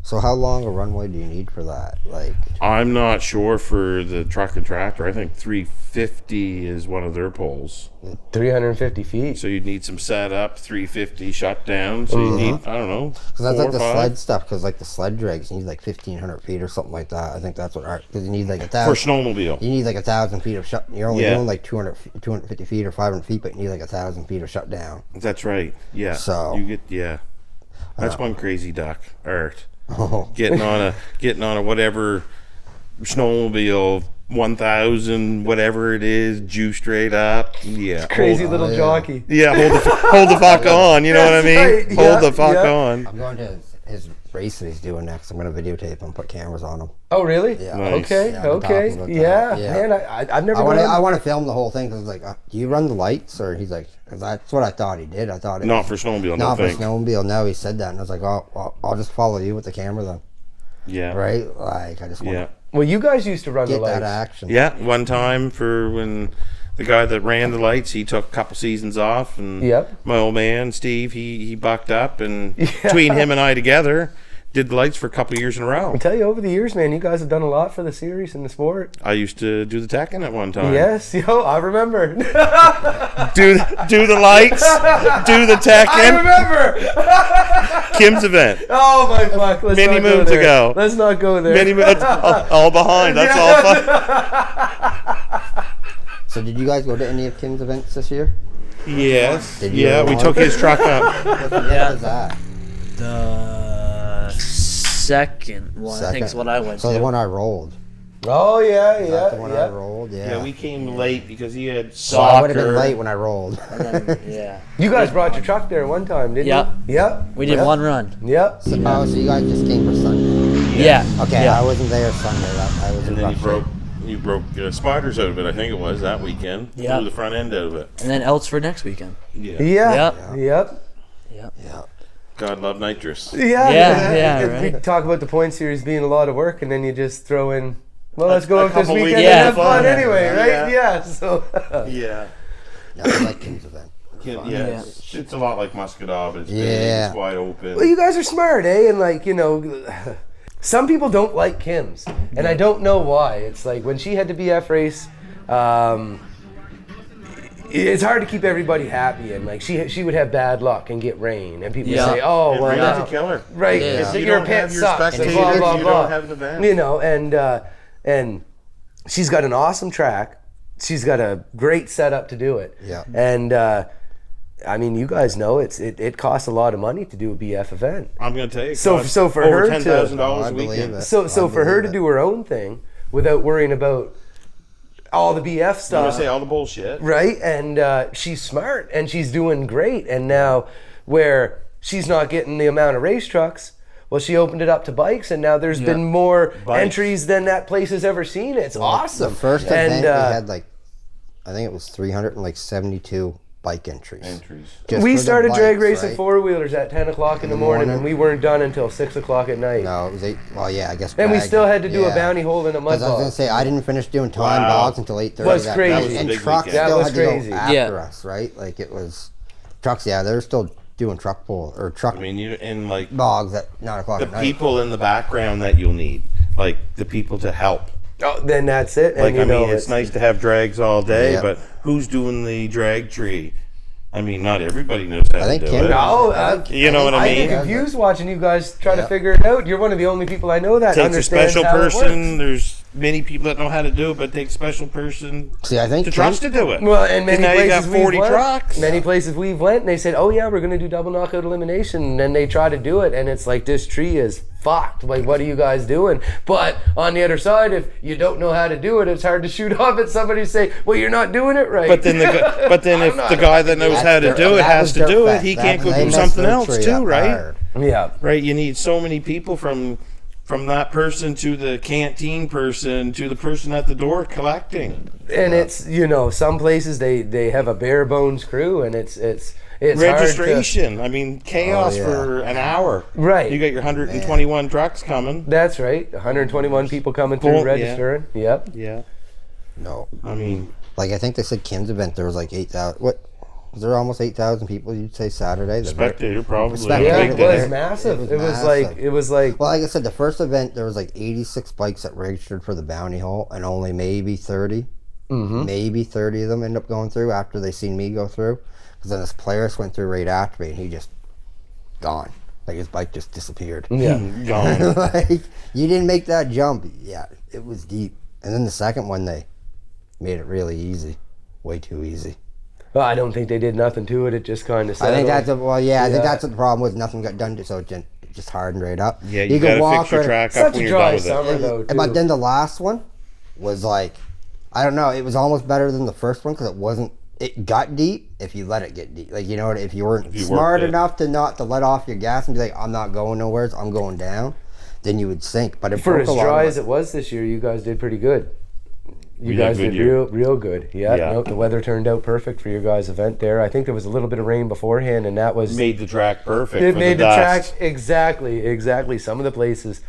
Speaker 2: So how long a runway do you need for that? Like,
Speaker 4: I'm not sure for the truck and tractor. I think 350 is one of their poles.
Speaker 3: 350 feet.
Speaker 4: So you'd need some setup, 350 shut down. So you need, I don't know,
Speaker 2: because that's
Speaker 4: 4
Speaker 2: like
Speaker 4: or
Speaker 2: the
Speaker 4: 5.
Speaker 2: sled stuff. Because like the sled drags, you need like 1,500 feet or something like that. I think that's what. Because you need like
Speaker 4: For
Speaker 2: 1,000.
Speaker 4: snowmobile.
Speaker 2: You need like 1,000 feet of shut. You're only
Speaker 4: Yeah.
Speaker 2: doing like 250 feet or 500 feet, but you need like 1,000 feet of shut down.
Speaker 4: That's right. Yeah.
Speaker 2: So-
Speaker 4: you get, yeah. That's one crazy duck. Art.
Speaker 2: Oh,
Speaker 4: Getting on a whatever snowmobile 1,000 whatever it is, juice straight up. Yeah.
Speaker 3: Crazy little
Speaker 2: yeah.
Speaker 3: jockey.
Speaker 4: Yeah, hold the fuck on. You know what I mean?
Speaker 3: That's right,
Speaker 4: Hold
Speaker 3: yeah,
Speaker 4: the fuck
Speaker 3: yeah.
Speaker 4: on.
Speaker 2: I'm going to his race that he's doing next. I'm going to videotape him, put cameras on him.
Speaker 3: Oh, really?
Speaker 2: Yeah.
Speaker 4: Nice.
Speaker 3: Okay,
Speaker 2: Yeah, I've been
Speaker 3: okay.
Speaker 2: talking about
Speaker 3: Yeah,
Speaker 2: that. Yeah.
Speaker 3: man, I've never
Speaker 2: I
Speaker 3: gone.
Speaker 2: want to film the whole thing because like, do you run the lights? Or he's like, because that's what I thought he did. I thought it
Speaker 4: Not
Speaker 2: was,
Speaker 4: for snowmobile,
Speaker 2: not
Speaker 4: no
Speaker 2: for
Speaker 4: think.
Speaker 2: snowmobile. No, he said that, and I was like, oh, well, I'll just follow you with the camera then,
Speaker 4: Yeah.
Speaker 2: right? Like, I just want
Speaker 4: Yeah.
Speaker 2: to
Speaker 3: Well, you guys used to run the
Speaker 2: get
Speaker 3: lights.
Speaker 2: that action.
Speaker 4: Yeah. One time for when the guy that ran the lights, he took a couple seasons off, and
Speaker 3: Yep.
Speaker 4: my old man Steve, he bucked up, and between him and I together, did the lights for a couple of years in a row.
Speaker 3: I tell you, over the years, man, you guys have done a lot for the series and the sport.
Speaker 4: I used to do the tacking at one time.
Speaker 3: Yes, I remember.
Speaker 4: Do the lights, do the
Speaker 3: I
Speaker 4: tacking.
Speaker 3: remember.
Speaker 4: Kim's event.
Speaker 3: Oh my fuck! Let's
Speaker 4: Many
Speaker 3: not go
Speaker 4: moons
Speaker 3: there.
Speaker 4: ago.
Speaker 3: Let's not go there.
Speaker 4: That's all behind. That's all fun.
Speaker 2: So did you guys go to any of Kim's events this year?
Speaker 4: Yes.
Speaker 2: Did you
Speaker 4: Yeah, we
Speaker 2: want-
Speaker 4: took his truck up.
Speaker 2: What
Speaker 5: Yeah.
Speaker 2: was that?
Speaker 5: The second one, I think, is what I went
Speaker 2: So
Speaker 5: to.
Speaker 2: the one I rolled.
Speaker 3: Oh yeah,
Speaker 2: Is
Speaker 3: yeah,
Speaker 2: that the one I
Speaker 3: yeah.
Speaker 2: rolled? Yeah.
Speaker 4: Yeah, we came late because he had
Speaker 2: So I would have been
Speaker 4: soccer.
Speaker 2: late when I rolled.
Speaker 5: And then, yeah.
Speaker 3: You guys brought your truck there one time, didn't
Speaker 5: Yep.
Speaker 3: you? Yep.
Speaker 5: We did
Speaker 3: Yep.
Speaker 5: one run.
Speaker 3: Yep.
Speaker 2: So, oh, so you guys just came for Sunday?
Speaker 5: Yeah.
Speaker 2: Okay,
Speaker 5: Yeah.
Speaker 2: I wasn't there Sunday. I was
Speaker 4: And
Speaker 2: in
Speaker 4: then
Speaker 2: Rush.
Speaker 4: you broke spiders out of it. I think it was that weekend.
Speaker 5: Yeah.
Speaker 4: Blew the front end out of it.
Speaker 5: And then else for next weekend.
Speaker 4: Yeah.
Speaker 3: Yeah.
Speaker 5: Yep.
Speaker 3: Yep.
Speaker 5: Yep.
Speaker 2: Yeah.
Speaker 4: God love nitrous.
Speaker 3: Yeah.
Speaker 5: Yeah,
Speaker 3: We
Speaker 5: right.
Speaker 3: talk about the point series being a lot of work, and then you just throw in. Well, let's go
Speaker 4: a
Speaker 3: out this
Speaker 4: couple
Speaker 3: weekend
Speaker 4: weekends
Speaker 3: and have
Speaker 5: of
Speaker 3: fun
Speaker 5: fun.
Speaker 3: anyway, right?
Speaker 4: Yeah.
Speaker 3: Yeah. So.
Speaker 4: Yeah.
Speaker 2: No, I like Kim's event.
Speaker 4: Yeah. It's a lot like Musquodoboit. It's big,
Speaker 2: Yeah.
Speaker 4: it's wide open.
Speaker 3: Well, you guys are smart, eh? And like, some people don't like Kim's, and I don't know why. It's like when she had the BF race, it's hard to keep everybody happy, and like she would have bad luck and get rain, and people
Speaker 5: Yeah.
Speaker 3: say, "Oh,
Speaker 4: And
Speaker 3: well,
Speaker 4: rain's
Speaker 3: now,
Speaker 4: a killer.
Speaker 3: right?
Speaker 5: It is.
Speaker 3: so
Speaker 4: If you
Speaker 3: your
Speaker 4: don't
Speaker 3: pit
Speaker 4: have your
Speaker 3: sucks." And
Speaker 4: spectators,
Speaker 3: blah blah
Speaker 4: you
Speaker 3: blah.
Speaker 4: don't have an event.
Speaker 3: And she's got an awesome track. She's got a great setup to do it.
Speaker 2: Yeah.
Speaker 3: And I mean, you guys know it costs a lot of money to do a BF event.
Speaker 4: I'm going to tell you.
Speaker 3: So-
Speaker 4: costs
Speaker 3: so for
Speaker 4: over
Speaker 3: her to-
Speaker 4: $10,000
Speaker 2: I
Speaker 4: a
Speaker 2: believe
Speaker 4: weekend.
Speaker 2: it.
Speaker 3: So
Speaker 2: I
Speaker 3: for her
Speaker 2: believe
Speaker 3: to
Speaker 2: it.
Speaker 3: do her own thing without worrying about all the BF
Speaker 4: I'm going
Speaker 3: stuff,
Speaker 4: to say all the bullshit.
Speaker 3: right? And she's smart and she's doing great. And now where she's not getting the amount of race trucks, well, she opened it up to bikes, and now there's been more
Speaker 4: Bikes.
Speaker 3: entries than that place has ever seen. It's awesome.
Speaker 2: The first
Speaker 3: And,
Speaker 2: event we had like, I think it was 372 bike entries. Just
Speaker 3: we
Speaker 2: for the
Speaker 3: started drag
Speaker 2: bikes,
Speaker 3: racing
Speaker 2: right?
Speaker 3: four wheelers at 10 o'clock in the morning, and we weren't done until 6 o'clock at night.
Speaker 2: No, it was 8. Well, yeah, I guess.
Speaker 3: And we
Speaker 2: drag,
Speaker 3: still had to do a
Speaker 2: yeah.
Speaker 3: bounty hole in a mud
Speaker 2: Because I was
Speaker 3: bog.
Speaker 2: gonna say I didn't finish doing time
Speaker 4: Wow.
Speaker 2: bogs until 8:30.
Speaker 3: Was
Speaker 2: that
Speaker 3: crazy.
Speaker 2: night.
Speaker 3: That was
Speaker 4: a
Speaker 2: And
Speaker 4: big
Speaker 2: trucks
Speaker 4: weekend.
Speaker 2: still
Speaker 3: That
Speaker 2: had
Speaker 3: was
Speaker 2: to
Speaker 3: crazy.
Speaker 2: go after
Speaker 5: Yeah.
Speaker 2: us, right? Like it was trucks. Yeah, they were still doing truck pull or truck
Speaker 4: I mean, you and like
Speaker 2: bogs at 9 o'clock
Speaker 4: the
Speaker 2: at night.
Speaker 4: people in the background that you'll need, like the people to help.
Speaker 3: Oh, then that's it. And
Speaker 4: Like,
Speaker 3: you
Speaker 4: I
Speaker 3: know,
Speaker 4: mean, it's nice to have drags all day,
Speaker 2: Yeah.
Speaker 4: but who's doing the drag tree? I mean, not everybody knows how
Speaker 2: I think
Speaker 4: to do
Speaker 2: Kim-
Speaker 4: it.
Speaker 3: No,
Speaker 4: You know what I
Speaker 3: I
Speaker 4: mean?
Speaker 3: get confused watching you guys try to
Speaker 2: Yeah.
Speaker 3: figure it out. You're one of the only people I know that
Speaker 4: Takes a
Speaker 3: understands
Speaker 4: special
Speaker 3: how it
Speaker 4: person.
Speaker 3: works.
Speaker 4: There's many people that know how to do it, but it takes a special person
Speaker 2: See, I think
Speaker 4: to trust to do it.
Speaker 3: Well, and many
Speaker 4: now you got
Speaker 3: places
Speaker 4: 40
Speaker 3: we've went,
Speaker 4: trucks.
Speaker 3: Many places we've went, and they said, "Oh yeah, we're going to do double knockout elimination." And then they try to do it, and it's like this tree is fucked. Like, what are you guys doing? But on the other side, if you don't know how to do it, it's hard to shoot off at somebody and say, "Well, you're not doing it right."
Speaker 4: But then if the guy that knows how to do it has to do it, he can't go do something else too, right?
Speaker 3: yeah,
Speaker 4: Right? You need so many people from that person to the canteen person to the person at the door collecting.
Speaker 3: and it's some places they have a bare bones crew, and it's hard to-
Speaker 4: Registration. I mean, chaos
Speaker 2: Oh, yeah.
Speaker 4: for an hour.
Speaker 3: Right.
Speaker 4: You got your 121 trucks coming.
Speaker 3: That's right. 121 people coming through
Speaker 4: Cool, yeah.
Speaker 3: registering. Yep.
Speaker 4: Yeah.
Speaker 2: No,
Speaker 4: I mean,
Speaker 2: like I think they said Kim's event there was like 8,000. What was there? Almost 8,000 people. You'd say Saturday. The
Speaker 4: spectator probably.
Speaker 2: Spectator.
Speaker 3: Yeah,
Speaker 2: Big
Speaker 3: it
Speaker 2: day.
Speaker 3: was massive.
Speaker 2: It
Speaker 3: It
Speaker 2: was
Speaker 3: was like
Speaker 2: massive.
Speaker 3: it was like
Speaker 2: Well, like I said, the first event there was like 86 bikes that registered for the bounty hole, and only maybe 30, maybe 30 of them end up going through after they seen me go through. Because then this Polaris went through right after me, and he just gone. Like his bike just disappeared.
Speaker 3: yeah.
Speaker 4: gone.
Speaker 2: Like you didn't make that jump. Yeah, it was deep. And then the second one they made it really easy, way too easy.
Speaker 3: Well, I don't think they did nothing to it. It just kind of.
Speaker 2: I think that's I think
Speaker 3: Yeah.
Speaker 2: that's what the problem was. Nothing got done to so it just hardened right up.
Speaker 4: Yeah, you
Speaker 2: could
Speaker 4: got to fix your
Speaker 2: right-
Speaker 4: track up
Speaker 3: Such
Speaker 4: when
Speaker 3: a
Speaker 4: you're done
Speaker 3: dry
Speaker 4: with it.
Speaker 3: summer though. Too.
Speaker 2: But then the last one was like, I don't know. It was almost better than the first one because it wasn't. It got deep if you let it get deep. Like if you weren't
Speaker 4: you
Speaker 2: smart
Speaker 4: worked it.
Speaker 2: enough to not to let off your gas and be like, I'm not going nowhere. I'm going down. Then you would sink. But it
Speaker 3: For
Speaker 2: broke
Speaker 3: as
Speaker 2: a lot
Speaker 3: dry
Speaker 2: of
Speaker 3: as it was this year, you guys did pretty good. You
Speaker 4: We had a
Speaker 3: guys
Speaker 4: good
Speaker 3: did
Speaker 4: year.
Speaker 3: real good. Yeah.
Speaker 4: Yeah.
Speaker 3: No, the weather turned out perfect for your guys' event there. I think there was a little bit of rain beforehand, and that was
Speaker 4: Made the track perfect.
Speaker 3: it
Speaker 4: for
Speaker 3: made the
Speaker 4: dust.
Speaker 3: track exactly. Some of the places.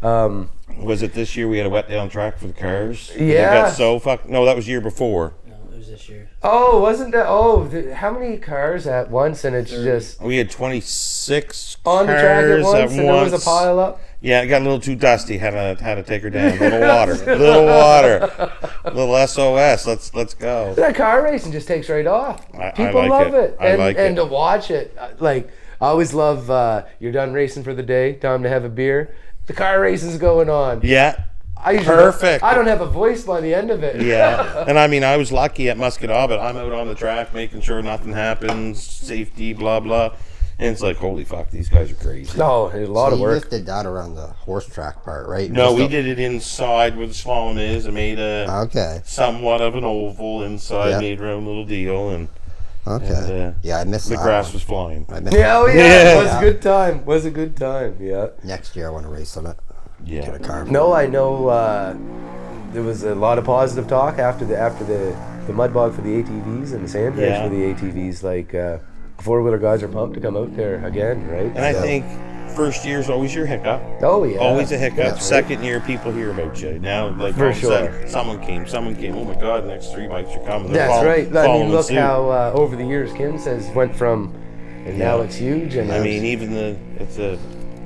Speaker 4: Was it this year we had a wet down track for the cars?
Speaker 3: Yeah.
Speaker 4: It got so fuck. No, that was year before.
Speaker 5: It It was this year.
Speaker 3: Oh, wasn't that? Oh, how many cars at once? And it's just
Speaker 4: We had 26
Speaker 3: on the track at
Speaker 4: cars
Speaker 3: once, and there was a pile up.
Speaker 4: Yeah, it got a little too dusty. Had to take her down. A little water. A little SOS. Let's go.
Speaker 3: That car racing just takes right off. People
Speaker 4: like
Speaker 3: love it.
Speaker 4: I like
Speaker 3: and
Speaker 4: it.
Speaker 3: to watch it, like I always love. You're done racing for the day. Time to have a beer. The car racing's going on.
Speaker 4: Yeah.
Speaker 3: I usually
Speaker 4: Perfect.
Speaker 3: I don't have a voice by the end of it.
Speaker 4: Yeah. And I mean, I was lucky at Musquodoboit. I'm out on the track making sure nothing happens, safety, blah, blah. And it's like, holy fuck, these guys are crazy.
Speaker 3: No, it's a lot of
Speaker 2: You
Speaker 3: work.
Speaker 2: just did that around the horse track part, right?
Speaker 4: No,
Speaker 2: Just
Speaker 4: we
Speaker 2: a-
Speaker 4: did it inside where the slalom is. I made
Speaker 2: Okay.
Speaker 4: somewhat of an oval inside,
Speaker 2: Yeah.
Speaker 4: made our own little deal, and
Speaker 2: Okay. Yeah, I missed
Speaker 4: the
Speaker 2: that
Speaker 4: grass
Speaker 2: one.
Speaker 4: was flying.
Speaker 2: I missed
Speaker 3: Yeah, oh
Speaker 2: that.
Speaker 3: yeah, it was
Speaker 2: Yeah.
Speaker 3: a good time. Was a good time. Yeah.
Speaker 2: Next year I want to race on it.
Speaker 4: Yeah.
Speaker 2: Get a car.
Speaker 3: No, I know. There was a lot of positive talk after the mud bog for the ATVs and the sand race
Speaker 4: Yeah.
Speaker 3: for the ATVs. Like 4-wheeler guys are pumped to come out there again, right?
Speaker 4: And I
Speaker 2: Yeah.
Speaker 4: think first year's always your hiccup.
Speaker 3: Oh yeah.
Speaker 4: Always a hiccup.
Speaker 2: Yeah.
Speaker 4: Second year, people hear about you. Now, like,
Speaker 3: For
Speaker 4: all of a sudden,
Speaker 3: sure.
Speaker 4: someone came. Oh my God, the next 3 bikes are coming. They're
Speaker 3: That's right. I
Speaker 4: following
Speaker 3: mean, look
Speaker 4: suit.
Speaker 3: how over the years Kim says went from, and now
Speaker 4: Yeah.
Speaker 3: it's huge. And
Speaker 4: I mean, even it's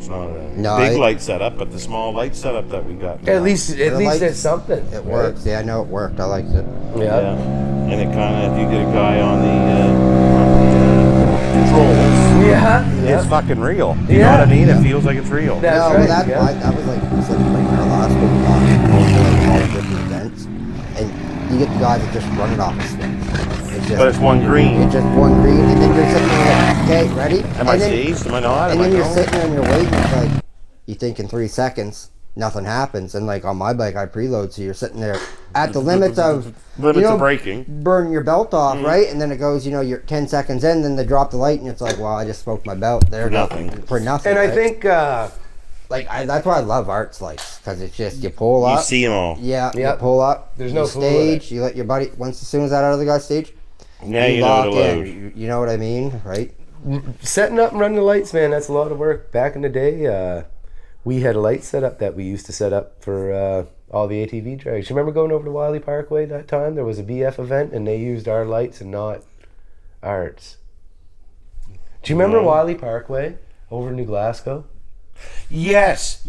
Speaker 4: not a
Speaker 2: No,
Speaker 4: big
Speaker 2: I-
Speaker 4: light setup, but the small light setup that we got.
Speaker 3: at least
Speaker 2: lights-
Speaker 3: it's something.
Speaker 2: It works. Yeah, I know it worked. I liked it.
Speaker 3: Yeah.
Speaker 4: Yeah. And it kind of, if you get a guy on the controls,
Speaker 3: Yeah.
Speaker 4: it's fucking real. You know
Speaker 3: Yeah.
Speaker 4: what I mean? It feels like it's real.
Speaker 3: That's
Speaker 2: no,
Speaker 3: right,
Speaker 2: that,
Speaker 3: yeah.
Speaker 2: that was like our last week we talked all the different events, and you get the guys that just run it off the switch.
Speaker 4: But it's one green.
Speaker 2: It's just one green, and then you're sitting there like, okay, ready?
Speaker 4: Am I
Speaker 2: And then-
Speaker 4: seized? Am I not?
Speaker 2: And
Speaker 4: Am I
Speaker 2: then you're
Speaker 4: going?
Speaker 2: sitting there and you're waiting. It's like you think in 3 seconds nothing happens, and like on my bike I preload, so you're sitting there at the limits of
Speaker 4: Limits of braking.
Speaker 2: burn your belt off, right? And then it goes, you're 10 seconds in, then they drop the light, and it's like, well, I just smoked my belt there
Speaker 4: For nothing.
Speaker 2: for nothing.
Speaker 3: And I
Speaker 2: right?
Speaker 3: think
Speaker 2: that's why I love arts lights, because it's just you pull
Speaker 4: You
Speaker 2: up,
Speaker 4: see them all.
Speaker 2: yeah, you
Speaker 3: Yep.
Speaker 2: pull up,
Speaker 3: There's
Speaker 2: you
Speaker 3: no fooling with
Speaker 2: stage, you let your buddy as soon as that other guy's stage,
Speaker 4: Now you know
Speaker 2: lock
Speaker 4: what to
Speaker 2: in.
Speaker 4: load.
Speaker 2: You know what I mean, right?
Speaker 3: setting up and running the lights, man, that's a lot of work. Back in the day, we had a light setup that we used to set up for all the ATV drags. You remember going over to Wiley Parkway that time? There was a BF event, and they used our lights and not Arts. Do you remember
Speaker 4: No.
Speaker 3: Wiley Parkway over in New Glasgow?
Speaker 4: Yes.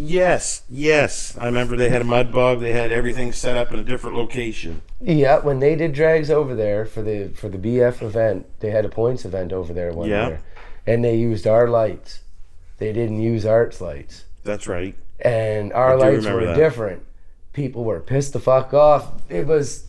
Speaker 4: I remember they had a mud bog. They had everything set up in a different location.
Speaker 3: Yeah, when they did drags over there for the BF event, they had a points event over there one
Speaker 4: Yeah.
Speaker 3: year, and they used our lights. They didn't use Arts lights,
Speaker 4: That's right.
Speaker 3: and our
Speaker 4: I do
Speaker 3: lights
Speaker 4: remember
Speaker 3: were
Speaker 4: that.
Speaker 3: different. People were pissed the fuck off. It was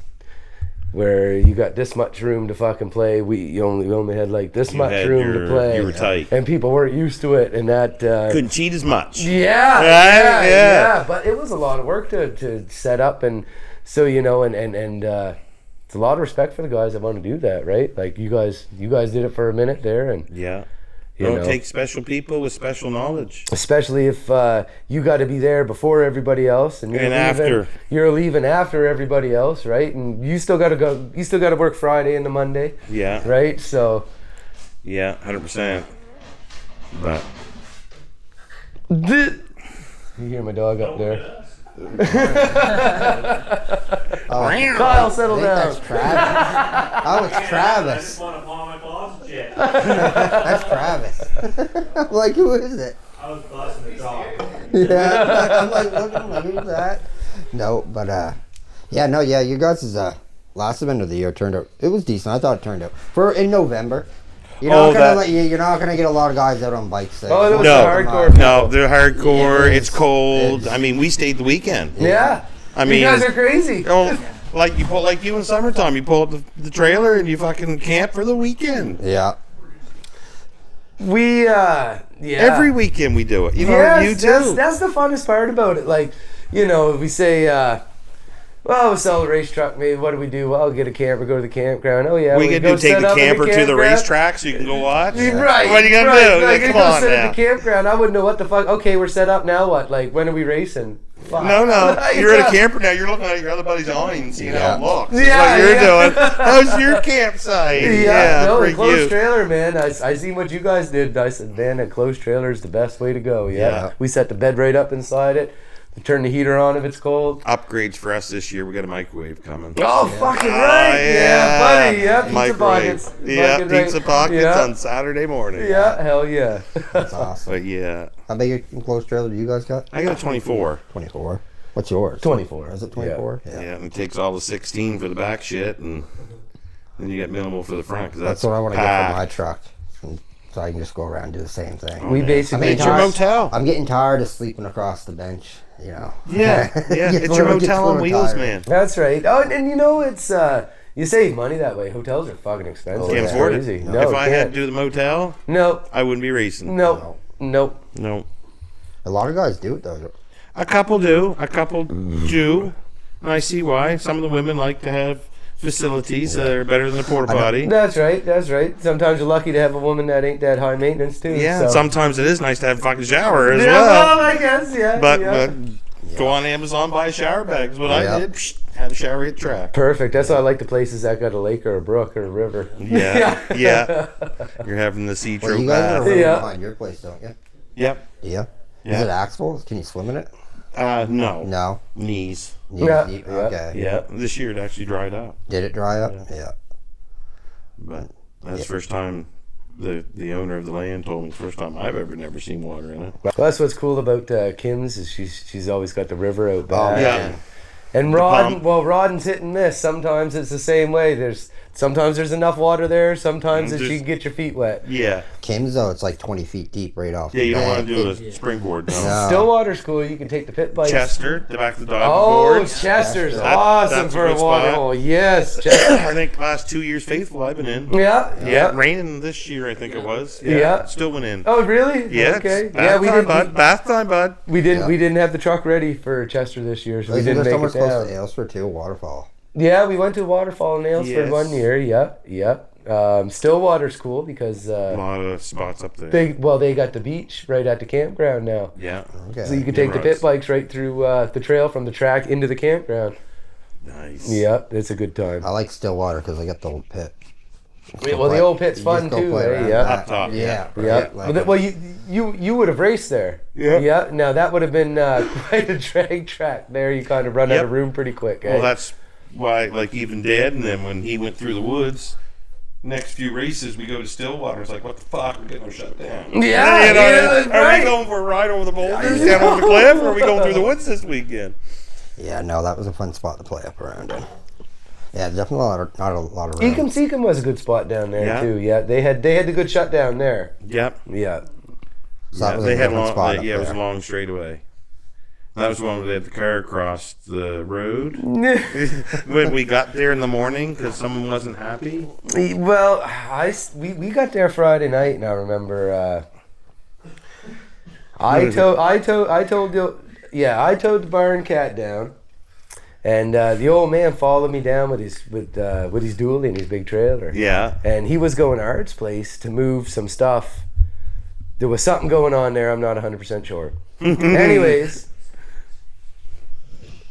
Speaker 3: where you got this much room to fucking play. We only had like this much
Speaker 4: had
Speaker 3: room to play.
Speaker 4: You were tight.
Speaker 3: and people weren't used to it, and that.
Speaker 4: Couldn't cheat as much.
Speaker 3: Yeah,
Speaker 4: Right?
Speaker 3: yeah,
Speaker 4: Yeah.
Speaker 3: But it was a lot of work to set up, and so and it's a lot of respect for the guys that want to do that, right? Like you guys did it for a minute there, and
Speaker 4: Yeah.
Speaker 3: You
Speaker 4: Don't
Speaker 3: know.
Speaker 4: take special people with special knowledge.
Speaker 3: especially if you got to be there before everybody else, and you're leaving after everybody else, right? And you still got to go. You still got to work Friday into Monday,
Speaker 4: Yeah.
Speaker 3: right? So.
Speaker 4: Yeah, 100%. But
Speaker 3: You hear my dog up there. Kyle, settle
Speaker 2: I think
Speaker 3: down.
Speaker 2: that's Travis. Oh, it's Travis. That's Travis. I'm like, who is it?
Speaker 6: I was busting the dog.
Speaker 2: Yeah, I'm like, looking, who's that? No, but yeah, you guys' last event of the year turned out. It was decent. I thought it turned out for in November. You're not you're not gonna get a lot of guys out on bikes. There.
Speaker 3: Oh, there was
Speaker 4: No.
Speaker 3: the hardcore.
Speaker 4: no, they're hardcore.
Speaker 2: Yeah,
Speaker 4: it's cold.
Speaker 2: it's-
Speaker 4: I mean, we stayed the weekend.
Speaker 3: Yeah.
Speaker 4: I mean,
Speaker 3: you guys are crazy.
Speaker 4: Oh, like you in summertime, you pull up the trailer and you fucking camp for the weekend.
Speaker 2: Yeah.
Speaker 3: We
Speaker 4: Every weekend we do it. You know,
Speaker 3: yes,
Speaker 4: you too.
Speaker 3: that's the funnest part about it. Like, we say, well, we'll sell the race truck. Maybe what do we do? Well, get a camper, go to the campground. Oh yeah,
Speaker 4: we
Speaker 3: we
Speaker 4: can
Speaker 3: go
Speaker 4: do take
Speaker 3: set
Speaker 4: the
Speaker 3: up in
Speaker 4: camper to the
Speaker 3: campground.
Speaker 4: racetrack so you can go watch.
Speaker 3: Right.
Speaker 4: What are you gonna
Speaker 3: right.
Speaker 4: do?
Speaker 3: Like,
Speaker 4: Come
Speaker 3: go
Speaker 4: on
Speaker 3: sit
Speaker 4: now.
Speaker 3: at the campground. I wouldn't know what the fuck. Okay, we're set up now. What? Like, when are we racing? Fuck.
Speaker 4: No,
Speaker 3: Like,
Speaker 4: you're at a camper now. You're looking at your other buddy's awning and seeing how it looks. That's
Speaker 3: Yeah,
Speaker 4: what you're
Speaker 3: yeah.
Speaker 4: doing. How's your campsite?
Speaker 3: Yeah, no,
Speaker 4: pretty
Speaker 3: closed
Speaker 4: cute.
Speaker 3: trailer, man. I seen what you guys did. I said, man, a closed trailer is the best way to go. Yeah.
Speaker 2: Yeah.
Speaker 3: We set the bed right up inside it. Turn the heater on if it's cold.
Speaker 4: Upgrades for us this year. We got a microwave coming.
Speaker 3: Oh, fucking right. Yeah, buddy. Yeah, pizza
Speaker 4: Microwave.
Speaker 3: pockets.
Speaker 4: Yeah,
Speaker 3: Fucking
Speaker 4: pizza
Speaker 3: right.
Speaker 4: pockets
Speaker 3: Yeah.
Speaker 4: on Saturday morning.
Speaker 3: Yeah, hell yeah.
Speaker 2: That's awesome.
Speaker 4: But yeah,
Speaker 2: How big a enclosed trailer do you guys got?
Speaker 4: I got a 24.
Speaker 2: 24. What's yours?
Speaker 3: 24.
Speaker 2: Is it 24?
Speaker 4: Yeah, and it takes all the 16 for the back shit, and then you get minimal for the front. 'Cause
Speaker 2: That's what I want to get for
Speaker 4: packed.
Speaker 2: my truck. And so I can just go around and do the same thing.
Speaker 3: We basically
Speaker 4: It's your motel.
Speaker 2: I'm getting tired of sleeping across the bench, you know.
Speaker 4: Yeah, it's your motel on wheels, man.
Speaker 3: That's right. Oh, and you know, it's you save money that way. Hotels are fucking expensive.
Speaker 4: Can't
Speaker 3: It's
Speaker 4: afford
Speaker 3: crazy.
Speaker 4: it.
Speaker 3: No,
Speaker 4: If I had
Speaker 3: can't.
Speaker 4: to do the motel,
Speaker 3: No,
Speaker 4: I wouldn't be racing.
Speaker 3: no, no.
Speaker 4: No.
Speaker 2: A lot of guys do it though.
Speaker 4: A couple do. A couple do. And I see why. Some of the women like to have facilities that are better than a porta potty.
Speaker 3: That's right. That's right. Sometimes you're lucky to have a woman that ain't that high maintenance too.
Speaker 4: Yeah,
Speaker 3: so.
Speaker 4: sometimes it is nice to have a fucking shower as
Speaker 3: Yeah,
Speaker 4: well.
Speaker 3: well, I guess, yeah.
Speaker 4: But
Speaker 3: yeah.
Speaker 4: go on Amazon, buy a shower bag. Is what
Speaker 2: Yeah.
Speaker 4: I did. Psh, had a shower hit track.
Speaker 3: Perfect. That's why I like the places that got a lake or a brook or a river.
Speaker 4: Yeah, yeah. You're having the sea
Speaker 2: Well,
Speaker 4: trope
Speaker 2: you guys have a
Speaker 4: bath.
Speaker 2: river
Speaker 3: Yeah.
Speaker 2: behind your place, don't you?
Speaker 4: Yep.
Speaker 2: Yeah.
Speaker 4: Yeah.
Speaker 2: Is it axle? Can you swim in it?
Speaker 4: No.
Speaker 2: No.
Speaker 4: Knees.
Speaker 3: Yeah.
Speaker 2: Okay.
Speaker 4: Yeah. This year it actually dried up.
Speaker 2: Did it dry up? Yeah.
Speaker 4: But that's the first time the owner of the land told me. It's the first time I've ever never seen water in it.
Speaker 3: Well, that's what's cool about Kim's is she's always got the river out back.
Speaker 4: Yeah.
Speaker 3: And
Speaker 4: pump.
Speaker 3: Rodden's hit and miss. Sometimes it's the same way. Sometimes there's enough water there. Sometimes you can get your feet wet.
Speaker 4: Yeah.
Speaker 2: Kim's though, it's like 20 feet deep right off.
Speaker 4: Yeah, you don't
Speaker 2: the
Speaker 4: want to
Speaker 2: bank.
Speaker 4: do a springboard. No.
Speaker 2: No.
Speaker 3: Stillwater School, you can take the pit bikes.
Speaker 4: Chester, the back of the dog
Speaker 3: Oh,
Speaker 4: boards.
Speaker 3: Chester's
Speaker 4: That-
Speaker 3: awesome
Speaker 4: that's a
Speaker 3: for a
Speaker 4: good
Speaker 3: water
Speaker 4: spot.
Speaker 3: hole. Yes, Chester.
Speaker 4: I think last 2 years faithful I've been in.
Speaker 3: Yeah,
Speaker 4: Yeah, raining this year I think it was.
Speaker 3: Yeah.
Speaker 4: Still went in.
Speaker 3: Oh, really?
Speaker 4: Yeah.
Speaker 3: Okay.
Speaker 4: Bath
Speaker 3: Yeah, we
Speaker 4: time,
Speaker 3: didn't.
Speaker 4: bud. Bath time, bud.
Speaker 3: We didn't.
Speaker 2: Yeah.
Speaker 3: We didn't have the truck ready for Chester this year, so we
Speaker 2: Isn't
Speaker 3: didn't
Speaker 2: there
Speaker 3: make
Speaker 2: somewhere
Speaker 3: it
Speaker 2: close
Speaker 3: down.
Speaker 2: to Aylesford too? A waterfall.
Speaker 3: Yeah, we went to a waterfall in Aylesford
Speaker 4: Yes.
Speaker 3: 1 year. Yep. Stillwater's cool because
Speaker 4: A lot of spots up there.
Speaker 3: they got the beach right at the campground now.
Speaker 4: Yeah.
Speaker 2: Okay.
Speaker 3: So you can take the
Speaker 4: Roads.
Speaker 3: pit bikes right through the trail from the track into the campground.
Speaker 4: Nice.
Speaker 3: Yeah, it's a good time.
Speaker 2: I like Stillwater because I got the old pit.
Speaker 3: Well, the old pit's
Speaker 2: You
Speaker 3: fun
Speaker 2: just go
Speaker 3: too,
Speaker 2: play
Speaker 3: eh?
Speaker 2: around
Speaker 3: Yeah.
Speaker 2: that.
Speaker 4: Up top,
Speaker 2: Yeah.
Speaker 3: Yeah.
Speaker 2: Like
Speaker 3: Well, you would have raced there.
Speaker 4: Yeah.
Speaker 3: Yeah. Now that would have been quite a drag track. There, you kind of run out
Speaker 4: Yep.
Speaker 3: of room pretty quick. Eh?
Speaker 4: Well, that's why, like, even Dad and then when he went through the woods, next few races we go to Stillwater. It's like, what the fuck? We're getting shut down.
Speaker 3: Yeah,
Speaker 4: You know,
Speaker 3: yeah,
Speaker 4: are
Speaker 3: right.
Speaker 4: we going for a ride over the boulders, down over the cliff, or are we going through the woods this weekend?
Speaker 2: Yeah, no, that was a fun spot to play up around in. Yeah, definitely not a lot of room.
Speaker 3: Ecom was a good spot down there
Speaker 4: Yeah.
Speaker 3: too. Yeah, they had the good shutdown there.
Speaker 4: Yep.
Speaker 3: Yeah.
Speaker 2: So that was
Speaker 4: They
Speaker 2: a
Speaker 4: had
Speaker 2: different
Speaker 4: long.
Speaker 2: spot up
Speaker 4: Yeah, it was a
Speaker 2: there.
Speaker 4: long straightaway. That was one where they had the car across the road. When we got there in the morning because someone wasn't happy.
Speaker 3: Well, we got there Friday night, and I remember I towed the barn cat down, and the old man followed me down with his dually and his big trailer.
Speaker 4: Yeah.
Speaker 3: And he was going to Art's place to move some stuff. There was something going on there. I'm not 100% sure. Anyways,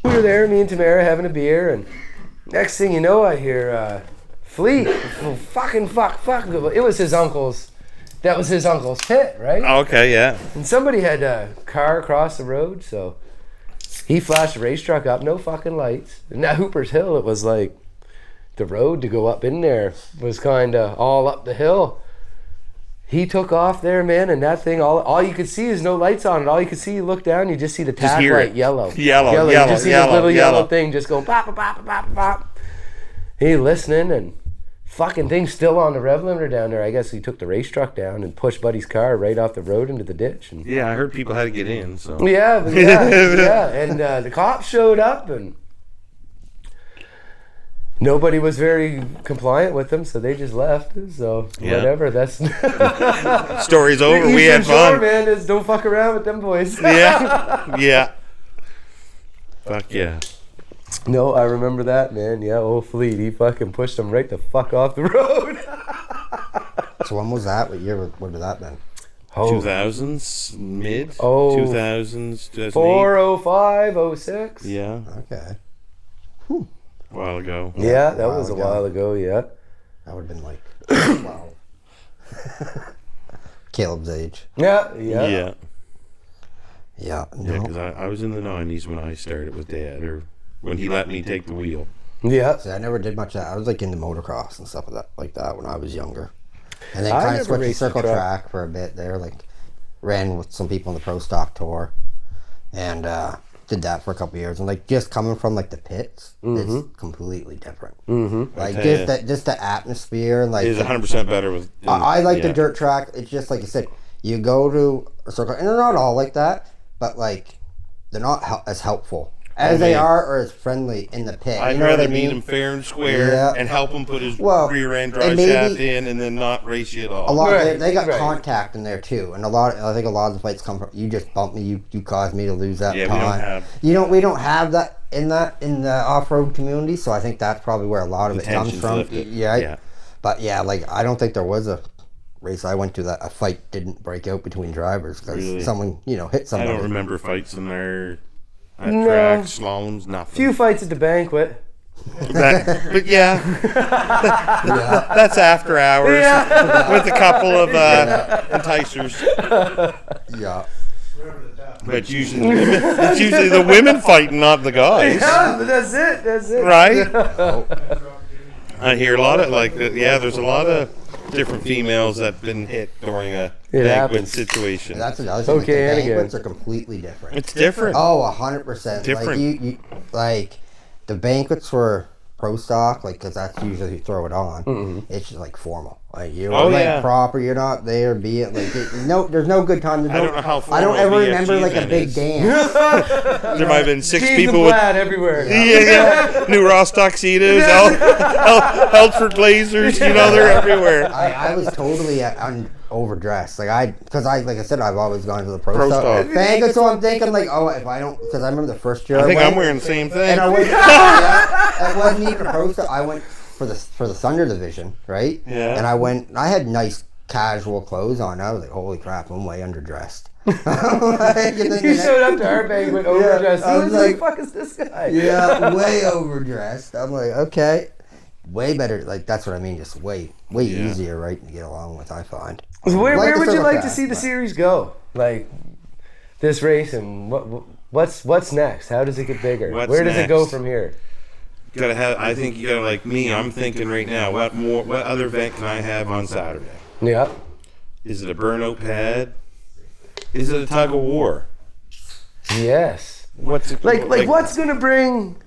Speaker 3: we were there, me and Tamara having a beer, and next thing you know, I hear Fleet. Fuck. It was his uncle's. That was his uncle's pit, right?
Speaker 4: Okay. Yeah.
Speaker 3: And somebody had a car across the road, so he flashed a race truck up, no fucking lights. And that Hooper's Hill, it was like the road to go up in there was kind of all up the hill. He took off there, man, and that thing, all you could see is no lights on it. All you could see, you look down, you just see the tag
Speaker 4: hear
Speaker 3: light
Speaker 4: it.
Speaker 3: yellow.
Speaker 4: Yellow,
Speaker 3: You just see this
Speaker 4: yellow,
Speaker 3: little yellow
Speaker 4: yellow.
Speaker 3: thing just going pop, pop, pop, pop. He listening, and fucking thing's still on the rev limiter down there. I guess he took the race truck down and pushed Buddy's car right off the road into the ditch. And
Speaker 4: Yeah, I heard people had to get in. So.
Speaker 3: yeah. And the cops showed up, and nobody was very compliant with them, so they just left. So
Speaker 4: Yeah.
Speaker 3: whatever. That's
Speaker 4: Story's over. We
Speaker 3: Eastern
Speaker 4: had
Speaker 3: Shore,
Speaker 4: fun.
Speaker 3: man. Just don't fuck around with them boys.
Speaker 4: Yeah. Yeah. Fuck yeah.
Speaker 3: No, I remember that, man. Yeah, old Fleet. He fucking pushed them right the fuck off the road.
Speaker 2: So when was that? What year would have that been?
Speaker 4: 2000s, mid.
Speaker 3: Oh.
Speaker 4: 2000s, 2008.
Speaker 3: 405, 06.
Speaker 4: Yeah.
Speaker 2: Okay.
Speaker 4: A while ago.
Speaker 3: Yeah, that
Speaker 2: While
Speaker 3: was a
Speaker 2: ago.
Speaker 3: while ago, yeah.
Speaker 2: That would have been like 12. Caleb's age.
Speaker 3: Yeah.
Speaker 4: Yeah.
Speaker 2: Yeah.
Speaker 4: Yeah,
Speaker 2: No.
Speaker 4: because I was in the 90s when I started with Dad, or when he let me take the wheel.
Speaker 3: Yeah.
Speaker 2: See, I never did much of that. I was like into motocross and stuff like that when I was younger. And then
Speaker 3: I
Speaker 2: kind
Speaker 3: never
Speaker 2: of switched to
Speaker 3: raced a
Speaker 2: circle
Speaker 3: truck.
Speaker 2: track for a bit there. Like, ran with some people on the Pro Stock Tour. And did that for a couple years. And like, just coming from like the pits, it's completely different. Mm-hmm. Like, just the atmosphere. And like,
Speaker 4: It is 100% better with...
Speaker 2: I like the dirt track. It's just like you said, you go to a circle, and they're not all like that, but like, they're not as helpful as they are or as friendly in the pit.
Speaker 4: I'd
Speaker 2: you know
Speaker 4: rather
Speaker 2: what I
Speaker 4: meet
Speaker 2: mean?
Speaker 4: him fair and square and help him put his rear end drive
Speaker 2: and maybe
Speaker 4: shaft in and then not race you at all.
Speaker 2: a lot
Speaker 3: Right,
Speaker 2: they got
Speaker 3: right.
Speaker 2: contact in there too, and I think a lot of the fights come from you just bumped me, you caused me to lose that
Speaker 4: Yeah,
Speaker 2: time. We don't have that in the off-road community, so I think that's probably where a lot of it comes
Speaker 4: tension's
Speaker 2: from.
Speaker 4: lifted.
Speaker 2: Yeah. But yeah, like I don't think there was a race I went to that a fight didn't break out between drivers because
Speaker 4: Really?
Speaker 2: someone hit
Speaker 4: I
Speaker 2: somebody.
Speaker 4: don't remember fights in there. At
Speaker 3: No.
Speaker 4: tracks, slaloms, nothing.
Speaker 3: Few fights at the banquet.
Speaker 4: But yeah, that's after hours with a couple of enticers.
Speaker 2: Yeah.
Speaker 4: But it's usually the women fighting, not the guys.
Speaker 3: Yeah, but that's it.
Speaker 4: Right? I hear a lot of there's a lot of different females that've been hit during a banquet
Speaker 3: happens.
Speaker 4: situation.
Speaker 2: That's another thing.
Speaker 3: Okay,
Speaker 2: like,
Speaker 3: and
Speaker 2: the
Speaker 3: again.
Speaker 2: banquets are completely different.
Speaker 4: It's different.
Speaker 2: Oh, 100%.
Speaker 4: Different.
Speaker 2: Like you like the banquets for pro stock, like because that's usually you throw it on. It's just like formal. Like you're proper. You're not there. Be it like there's no good time.
Speaker 4: I don't know how
Speaker 2: I don't
Speaker 4: formal
Speaker 2: ever
Speaker 4: the
Speaker 2: remember
Speaker 4: FG
Speaker 2: like a
Speaker 4: event
Speaker 2: big
Speaker 4: is.
Speaker 2: dance.
Speaker 4: There might have been six
Speaker 3: Jeans
Speaker 4: people
Speaker 3: and
Speaker 4: with
Speaker 3: plaid everywhere.
Speaker 4: New Ross tuxedos, Helford blazers. They're everywhere.
Speaker 2: I was totally overdressed. Like I said, I've always gone to the pro
Speaker 4: Stock.
Speaker 2: stock banquet, so I'm thinking like, oh, if I don't, because I remember the first year
Speaker 4: I think
Speaker 2: went,
Speaker 4: I'm wearing the same thing.
Speaker 2: and I went. It wasn't even a pro stock. I went for the Thunder division, right?
Speaker 4: Yeah.
Speaker 2: And I had nice casual clothes on. I was like, holy crap, I'm way underdressed.
Speaker 3: You showed up to our banquet overdressed.
Speaker 2: I
Speaker 3: Who
Speaker 2: was
Speaker 3: the
Speaker 2: like-
Speaker 3: fuck is this guy?
Speaker 2: Yeah, way overdressed. I'm like, okay, way better. Like that's what I mean. Just way easier, right, to get along with. I find.
Speaker 3: Where
Speaker 2: Like the
Speaker 3: would you
Speaker 2: circle
Speaker 3: like to
Speaker 2: track,
Speaker 3: see the
Speaker 2: but-
Speaker 3: series go? Like this race, and what's next? How does it get bigger?
Speaker 4: What's
Speaker 3: Where does it go
Speaker 4: next?
Speaker 3: from here?
Speaker 4: I think you gotta like me. I'm thinking right now. What other event can I have on Saturday?
Speaker 3: Yeah.
Speaker 4: Is it a burnout pad? Is it a tug of war?
Speaker 3: Yes.
Speaker 4: What's it
Speaker 3: Like what's gonna bring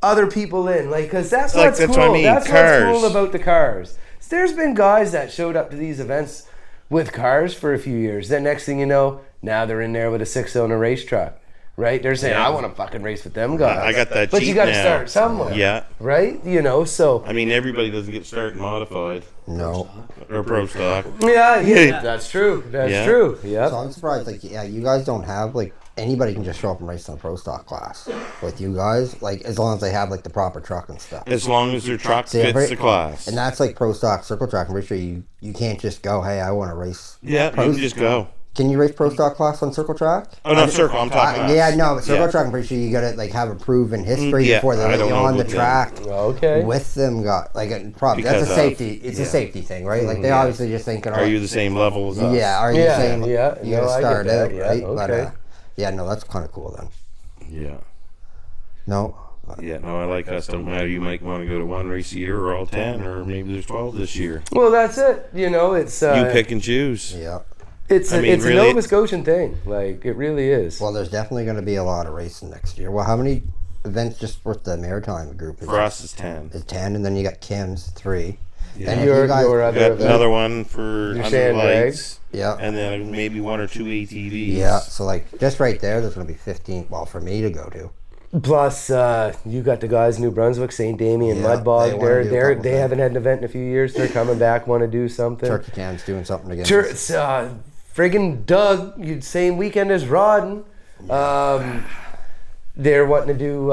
Speaker 3: other people in? Like, cause that's
Speaker 4: Like,
Speaker 3: what's
Speaker 4: that's
Speaker 3: cool.
Speaker 4: what I mean,
Speaker 3: That's
Speaker 4: cars.
Speaker 3: what's cool about the cars. There's been guys that showed up to these events with cars for a few years. Then next thing you know, now they're in there with a 6-cylinder race truck. Right? They're saying,
Speaker 4: Yeah.
Speaker 3: I want to fucking race with them guys.
Speaker 4: I got that
Speaker 3: But
Speaker 4: Jeep
Speaker 3: you got to
Speaker 4: now.
Speaker 3: start somewhere.
Speaker 4: Yeah.
Speaker 3: Right? So.
Speaker 4: I mean, everybody doesn't get started modified
Speaker 2: No.
Speaker 4: or pro stock.
Speaker 3: Yeah. That's true. That's
Speaker 4: Yeah.
Speaker 3: true. Yep.
Speaker 2: So I'm surprised, like, you guys don't have, like, anybody can just show up and race in the pro stock class with you guys, like, as long as they have, like, the proper truck and stuff.
Speaker 4: As long as their truck
Speaker 2: See,
Speaker 4: fits the class.
Speaker 2: And that's like pro stock circle track. I'm pretty sure you can't just go, hey, I want to race.
Speaker 4: Yeah, you can just go.
Speaker 2: Can you race pro stock class on circle track?
Speaker 4: Oh, no, circle. I'm talking about.
Speaker 2: Yeah, no, but circle
Speaker 4: Yeah.
Speaker 2: track, I'm pretty sure you gotta, like, have a proven history
Speaker 4: Yeah,
Speaker 2: before they
Speaker 4: I
Speaker 2: let
Speaker 4: don't
Speaker 2: you
Speaker 4: know
Speaker 2: on the
Speaker 4: about them.
Speaker 2: track.
Speaker 3: Okay.
Speaker 2: With them, probably that's
Speaker 4: Because
Speaker 2: a safety. It's a safety thing, right? Like they obviously just thinking,
Speaker 4: Are you the same level as us?
Speaker 2: yeah, are you
Speaker 3: Yeah,
Speaker 2: saying
Speaker 3: yeah,
Speaker 2: you
Speaker 3: no,
Speaker 2: gotta
Speaker 3: I get
Speaker 2: start
Speaker 3: that,
Speaker 2: out,
Speaker 3: yeah,
Speaker 2: right? But
Speaker 3: okay.
Speaker 2: yeah, no, that's kind of cool then.
Speaker 4: Yeah.
Speaker 2: No,
Speaker 4: Yeah, no, I like us. Don't matter. You might want to go to one race a year or all 10, or maybe there's 12 this year.
Speaker 3: Well, that's it. It's
Speaker 4: You pick and choose.
Speaker 2: yeah.
Speaker 3: It's
Speaker 4: I
Speaker 3: a,
Speaker 4: mean,
Speaker 3: it's
Speaker 4: really-
Speaker 3: a Nova Scotian thing. Like it really is.
Speaker 2: Well, there's definitely going to be a lot of racing next year. Well, how many events just with the Maritime group?
Speaker 4: For us, it's 10.
Speaker 2: Is 10, and then you got Kim's 3.
Speaker 4: Yeah.
Speaker 2: And if
Speaker 3: your
Speaker 2: you guys,
Speaker 3: your
Speaker 4: We
Speaker 3: other
Speaker 4: got
Speaker 3: event.
Speaker 4: another one for
Speaker 3: Your
Speaker 4: under
Speaker 3: sand
Speaker 4: lights.
Speaker 2: yeah,
Speaker 4: And then maybe 1 or 2 ATVs.
Speaker 2: yeah. So like just right there's going to be 15. Well, for me to go to.
Speaker 3: Plus, you got the guys in New Brunswick, St. Damien,
Speaker 2: Yeah,
Speaker 3: Mudbog.
Speaker 2: they wanna do a couple
Speaker 3: They
Speaker 2: things.
Speaker 3: haven't had an event in a few years. They're coming back, want to do something.
Speaker 2: Turkey Cam's doing something again.
Speaker 3: It's friggin' Doug, same weekend as Rodden. They're wanting to do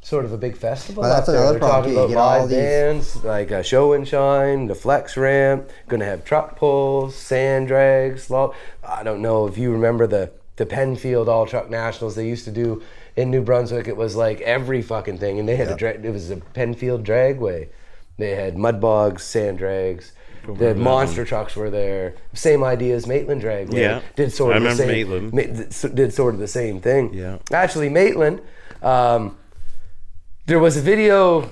Speaker 3: sort of a big festival.
Speaker 2: Well, that's
Speaker 3: up there.
Speaker 2: another
Speaker 3: They're talking
Speaker 2: problem, too.
Speaker 3: about
Speaker 2: You get all
Speaker 3: live
Speaker 2: these-
Speaker 3: bands, like a show and shine, the flex ramp. Going to have truck pulls, sand drags. I don't know if you remember the Penfield All Truck Nationals they used to do in New Brunswick. It was like every fucking thing, and they had it was a Penfield dragway. They had mud bogs, sand drags. The monster trucks were there. Same idea as Maitland Dragway.
Speaker 4: Yeah.
Speaker 3: Did sort of
Speaker 4: I
Speaker 3: the same.
Speaker 4: remember Maitland.
Speaker 3: Did sort of the same thing.
Speaker 4: Yeah.
Speaker 3: Actually, Maitland. There was a video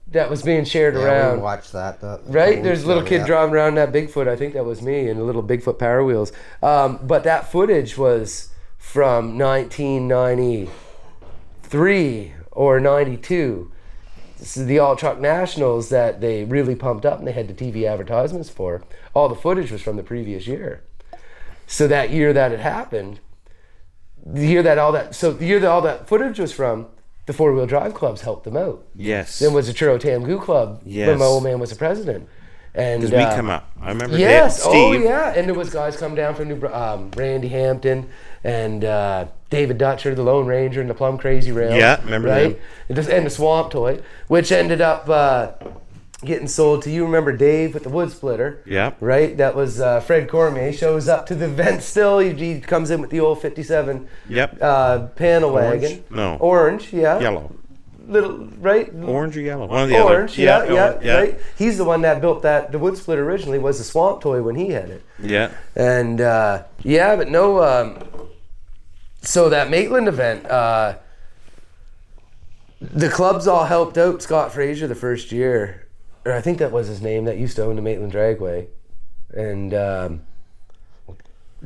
Speaker 3: that was being shared
Speaker 2: Yeah,
Speaker 3: around.
Speaker 2: we watched that.
Speaker 3: Right? There's a little kid driving around that Bigfoot. I think that was me, and the little Bigfoot Power Wheels. But that footage was from 1993 or 92. This is the All Truck Nationals that they really pumped up and they had the TV advertisements for. All the footage was from the previous year. So that year that it happened, the year that all that footage was from, the four-wheel drive clubs helped them out.
Speaker 4: Yes.
Speaker 3: Then was the Churro Tamgoo Club when my old man was the president. And
Speaker 4: Because we come up. I remember
Speaker 3: yes,
Speaker 4: Steve.
Speaker 3: oh yeah. And there was guys come down from Randy Hampton and David Dutcher, the Lone Ranger, and the Plum Crazy Rail.
Speaker 4: Yeah, remember
Speaker 3: right?
Speaker 4: them.
Speaker 3: And the Swamp Toy, which ended up getting sold to, you remember Dave with the wood splitter?
Speaker 4: Yeah.
Speaker 3: Right? That was Fred Cormier shows up to the event still. He comes in with the old 57
Speaker 4: Yep.
Speaker 3: panel
Speaker 4: Orange?
Speaker 3: wagon.
Speaker 4: No.
Speaker 3: Orange, yeah.
Speaker 4: Yellow.
Speaker 3: Little, right?
Speaker 4: Orange or yellow? One or the
Speaker 3: Orange,
Speaker 4: other.
Speaker 3: yeah, right. He's the one that built that. The wood splitter originally was the Swamp Toy when he had it.
Speaker 4: Yeah.
Speaker 3: And but no. So that Maitland event, the clubs all helped out Scott Fraser the first year, or I think that was his name, that used to own the Maitland Dragway, and the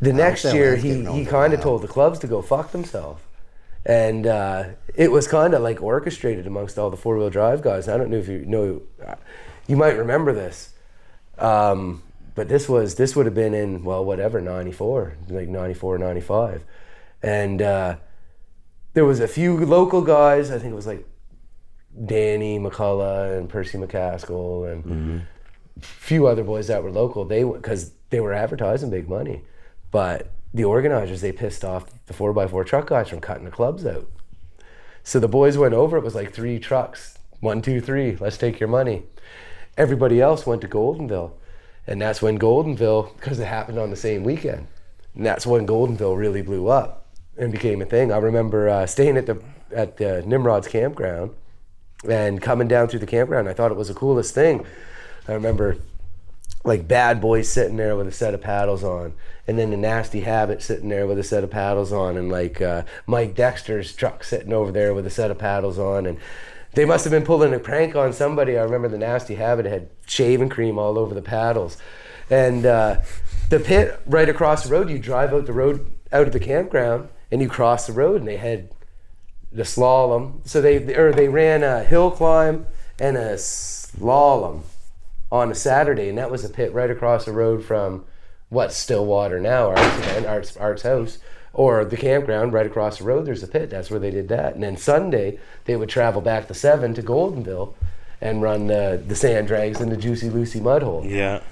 Speaker 3: next year he kind of told the clubs to go fuck themselves. And it was kind of like orchestrated amongst all the four-wheel drive guys. I don't know if you know, you might remember this, but this would have been in, well, whatever, 94, like 94, 95. And there was a few local guys, I think it was like Danny McCullough and Percy McCaskill and a few other boys that were local, because they were advertising big money. But the organizers, they pissed off the 4x4 truck guys from cutting the clubs out. So the boys went over, it was like 3 trucks, 1, 2, 3, let's take your money. Everybody else went to Goldenville. And that's when Goldenville, because it happened on the same weekend, and that's when Goldenville really blew up and became a thing. I remember staying at the Nimrod's campground and coming down through the campground. I thought it was the coolest thing. I remember like Bad Boys sitting there with a set of paddles on, and then the Nasty Habit sitting there with a set of paddles on, and like Mike Dexter's truck sitting over there with a set of paddles on, and they must have been pulling a prank on somebody. I remember the Nasty Habit had shaving cream all over the paddles, and the pit right across the road, you drive out the road out of the campground and you cross the road, and they had the slalom. So they ran a hill climb and a slalom on a Saturday, and that was a pit right across the road from what's Stillwater now, Art's house, or the campground right across the road. There's a pit. That's where they did that. And then Sunday they would travel back to 7 to Goldenville and run the sand drags in the Juicy Lucy mud hole.
Speaker 4: Yeah.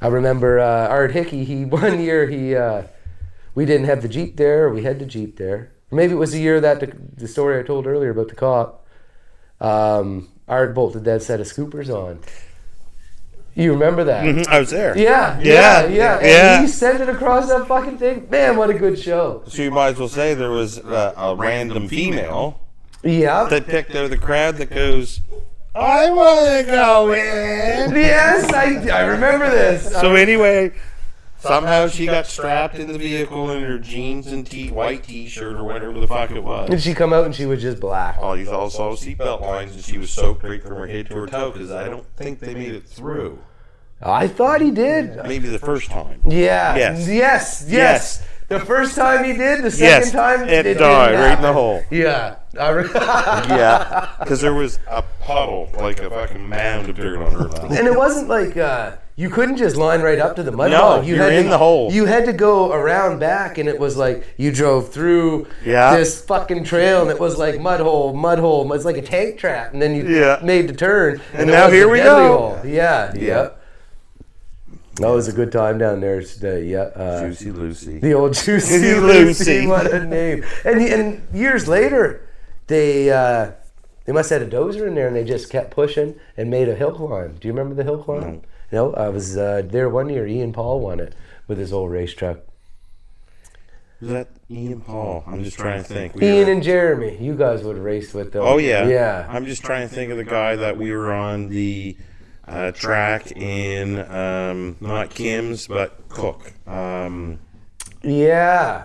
Speaker 3: I remember Art Hickey. One year we didn't have the Jeep there, or we had the Jeep there. Maybe it was the year that the story I told earlier about the cop. Art bolted that set of scoopers on. You remember that?
Speaker 4: Mm-hmm. I was there.
Speaker 3: Yeah. And he sent it across that fucking thing. Man, what a good show.
Speaker 4: So you might as well say there was a random female
Speaker 3: Yeah.
Speaker 4: that picked out of the crowd that goes, I want to go in.
Speaker 3: Yes, I remember this.
Speaker 4: So anyway, somehow she got strapped in the vehicle in her jeans and white t-shirt or whatever the fuck it was.
Speaker 3: And she come out and she was just black.
Speaker 4: All you all saw seatbelt lines, and she was soaked right from her head to her toe, because I don't think they made it through.
Speaker 3: I thought he did.
Speaker 4: Maybe the first time.
Speaker 3: Yeah. Yes. The first time he did, the second time
Speaker 4: it
Speaker 3: didn't
Speaker 4: died right in
Speaker 3: happen.
Speaker 4: the hole.
Speaker 3: Yeah.
Speaker 4: Yeah, because there was a puddle, like a fucking mound of dirt on her lap.
Speaker 3: And it wasn't like you couldn't just line right up to the mud
Speaker 4: No,
Speaker 3: hole.
Speaker 4: you're in the hole.
Speaker 3: You had to go around back, and it was like you drove through this fucking trail, and it was like mud hole. It's like a tank trap, and then you made the turn.
Speaker 4: And
Speaker 3: it
Speaker 4: now
Speaker 3: was
Speaker 4: here
Speaker 3: the
Speaker 4: we
Speaker 3: deadly
Speaker 4: go.
Speaker 3: hole. Yeah. That was a good time down there.
Speaker 4: Juicy Lucy.
Speaker 3: The old Juicy Lucy. What a name. And years later, they must have had a dozer in there, and they just kept pushing and made a hill climb. Do you remember the hill climb? No, I was there one year. Ian Paul won it with his old race truck.
Speaker 4: Was that Ian Paul? I'm just trying to think.
Speaker 3: Ian and Jeremy, you guys would have raced with them.
Speaker 4: Oh, yeah.
Speaker 3: Yeah.
Speaker 4: I'm just trying to think of the guy that we were on the track in not Kim's but Cook.
Speaker 3: Yeah.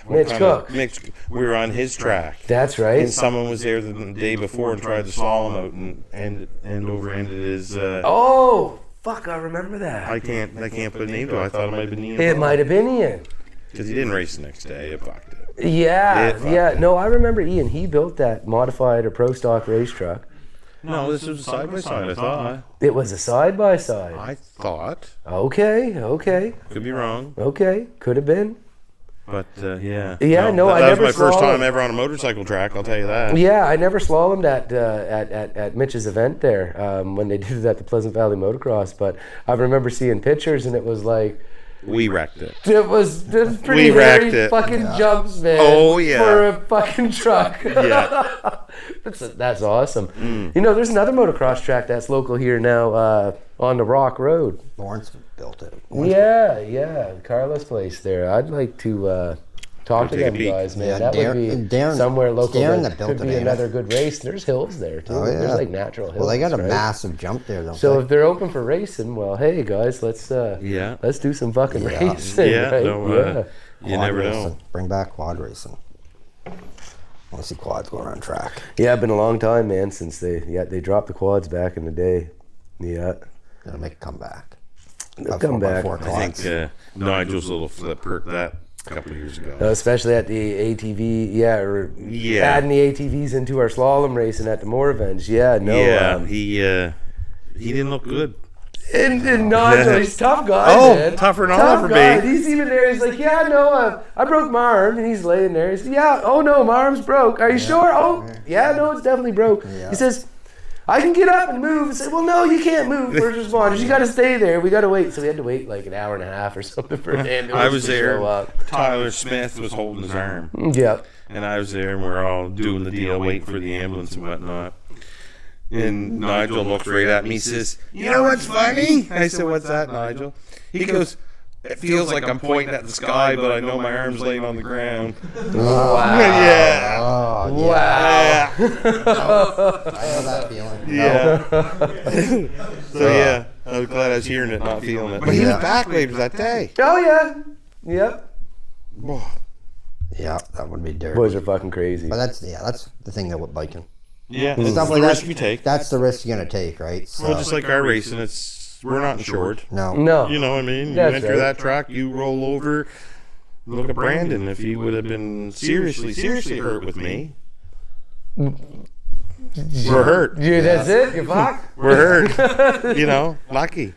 Speaker 3: Mitch Cook.
Speaker 4: Mitch, we were on his track.
Speaker 3: That's right.
Speaker 4: And someone was there the day before and tried to slalom out and over-ended his.
Speaker 3: Oh, fuck! I remember that.
Speaker 4: I can't put a name to it. I thought it might have been Ian.
Speaker 3: It might have been Ian.
Speaker 4: Because he didn't race the next day. It fucked it.
Speaker 3: Yeah. No, I remember Ian. He built that modified or pro stock race truck.
Speaker 4: No, this was a side-by-side, I thought.
Speaker 3: It was a side-by-side.
Speaker 4: I thought.
Speaker 3: Okay.
Speaker 4: Could be wrong.
Speaker 3: Okay, could have been.
Speaker 4: But, yeah.
Speaker 3: Yeah, no, I
Speaker 4: that
Speaker 3: never
Speaker 4: was my first
Speaker 3: saw
Speaker 4: time
Speaker 3: it.
Speaker 4: ever on a motorcycle track, I'll tell you that.
Speaker 3: Yeah, I never slalomed at Mitch's event there when they did it at the Pleasant Valley Motocross, but I remember seeing pictures and it was like,
Speaker 4: We wrecked it.
Speaker 3: it was pretty
Speaker 4: We wrecked
Speaker 3: hairy
Speaker 4: it.
Speaker 3: fucking jumps, man.
Speaker 4: Oh, yeah.
Speaker 3: For a fucking truck.
Speaker 4: Yeah.
Speaker 3: That's awesome. You know, there's another motocross track that's local here now on the Rock Road.
Speaker 2: Lawrence built it.
Speaker 3: Yeah, Carlos place there. I'd like to talk to
Speaker 4: take a
Speaker 3: them
Speaker 4: peek.
Speaker 3: guys, man.
Speaker 2: Yeah,
Speaker 3: That would be
Speaker 2: Darren-
Speaker 3: somewhere local
Speaker 2: Darren
Speaker 3: that
Speaker 2: that built
Speaker 3: could
Speaker 2: it,
Speaker 3: be
Speaker 2: ain't it?
Speaker 3: another good race. There's hills there too.
Speaker 2: Oh, yeah.
Speaker 3: There's like natural hills.
Speaker 2: Well, they got a
Speaker 3: right?
Speaker 2: massive jump there, don't
Speaker 3: So
Speaker 2: they?
Speaker 3: if they're open for racing, well, hey guys, let's do some fucking
Speaker 2: Yeah.
Speaker 3: racing.
Speaker 4: Yeah,
Speaker 3: right?
Speaker 4: no, you
Speaker 2: Quad
Speaker 4: never
Speaker 2: racing.
Speaker 4: know.
Speaker 2: Bring back quad racing. I want to see quads going on track.
Speaker 3: Yeah, it's been a long time, man, since they dropped the quads back in the day. Yeah,
Speaker 2: Gonna make a comeback.
Speaker 3: they'll come back.
Speaker 2: 4x4
Speaker 4: I
Speaker 2: quads.
Speaker 4: think Nigel's little flip hurt that a couple of years ago.
Speaker 3: Especially at the ATV,
Speaker 4: Yeah.
Speaker 3: adding the ATVs into our slalom racing at the Moravenge. Yeah, no.
Speaker 4: Yeah, he didn't look good.
Speaker 3: And Nigel, he's a tough guy,
Speaker 4: Oh,
Speaker 3: man.
Speaker 4: tougher than
Speaker 3: Tough
Speaker 4: Oliver,
Speaker 3: guy.
Speaker 4: babe.
Speaker 3: He's even there. He's like, yeah, no, I broke my arm. And he's laying there. He said, yeah, oh no, my arm's broke. Are you sure? Oh, yeah, no, it's definitely broke.
Speaker 2: Yeah.
Speaker 3: He says, I can get up and move. I said, well, no, you can't move. First responders, you got to stay there. We got to wait. So we had to wait like an hour and a half or something for an ambulance
Speaker 4: I was
Speaker 3: to
Speaker 4: there.
Speaker 3: show up.
Speaker 4: Tyler Smith was holding his arm.
Speaker 3: Yeah.
Speaker 4: And I was there, and we're all doing the deal, waiting for the ambulance and whatnot. And Nigel looks right at me, he says, "You know what's funny?" I said, "What's that, Nigel?" He goes, "It feels like I'm pointing at the sky, but I know my arm's laying on the ground."
Speaker 3: Wow.
Speaker 4: Yeah.
Speaker 2: Oh, yeah.
Speaker 3: Wow.
Speaker 2: I know that feeling.
Speaker 4: Yeah. So yeah, I was glad I was hearing it, not feeling it. But he was back later that day.
Speaker 3: Oh, yeah. Yep.
Speaker 2: Yeah, that would be dirty.
Speaker 3: Boys are fucking crazy.
Speaker 2: But that's the thing that with biking.
Speaker 4: Yeah, it's
Speaker 2: Stuff
Speaker 4: the
Speaker 2: like
Speaker 4: risk
Speaker 2: that,
Speaker 4: you take.
Speaker 2: That's the risk you're gonna take, right? So,
Speaker 4: Well, just like our racing, we're not insured.
Speaker 2: no.
Speaker 3: No.
Speaker 4: You know what I mean? You
Speaker 3: That's
Speaker 4: enter
Speaker 3: right.
Speaker 4: that track, you roll over. Look at Brandon. If he would have been seriously hurt with me, we're hurt.
Speaker 3: Yeah, that's it. You're fucked.
Speaker 4: We're hurt. You know, lucky.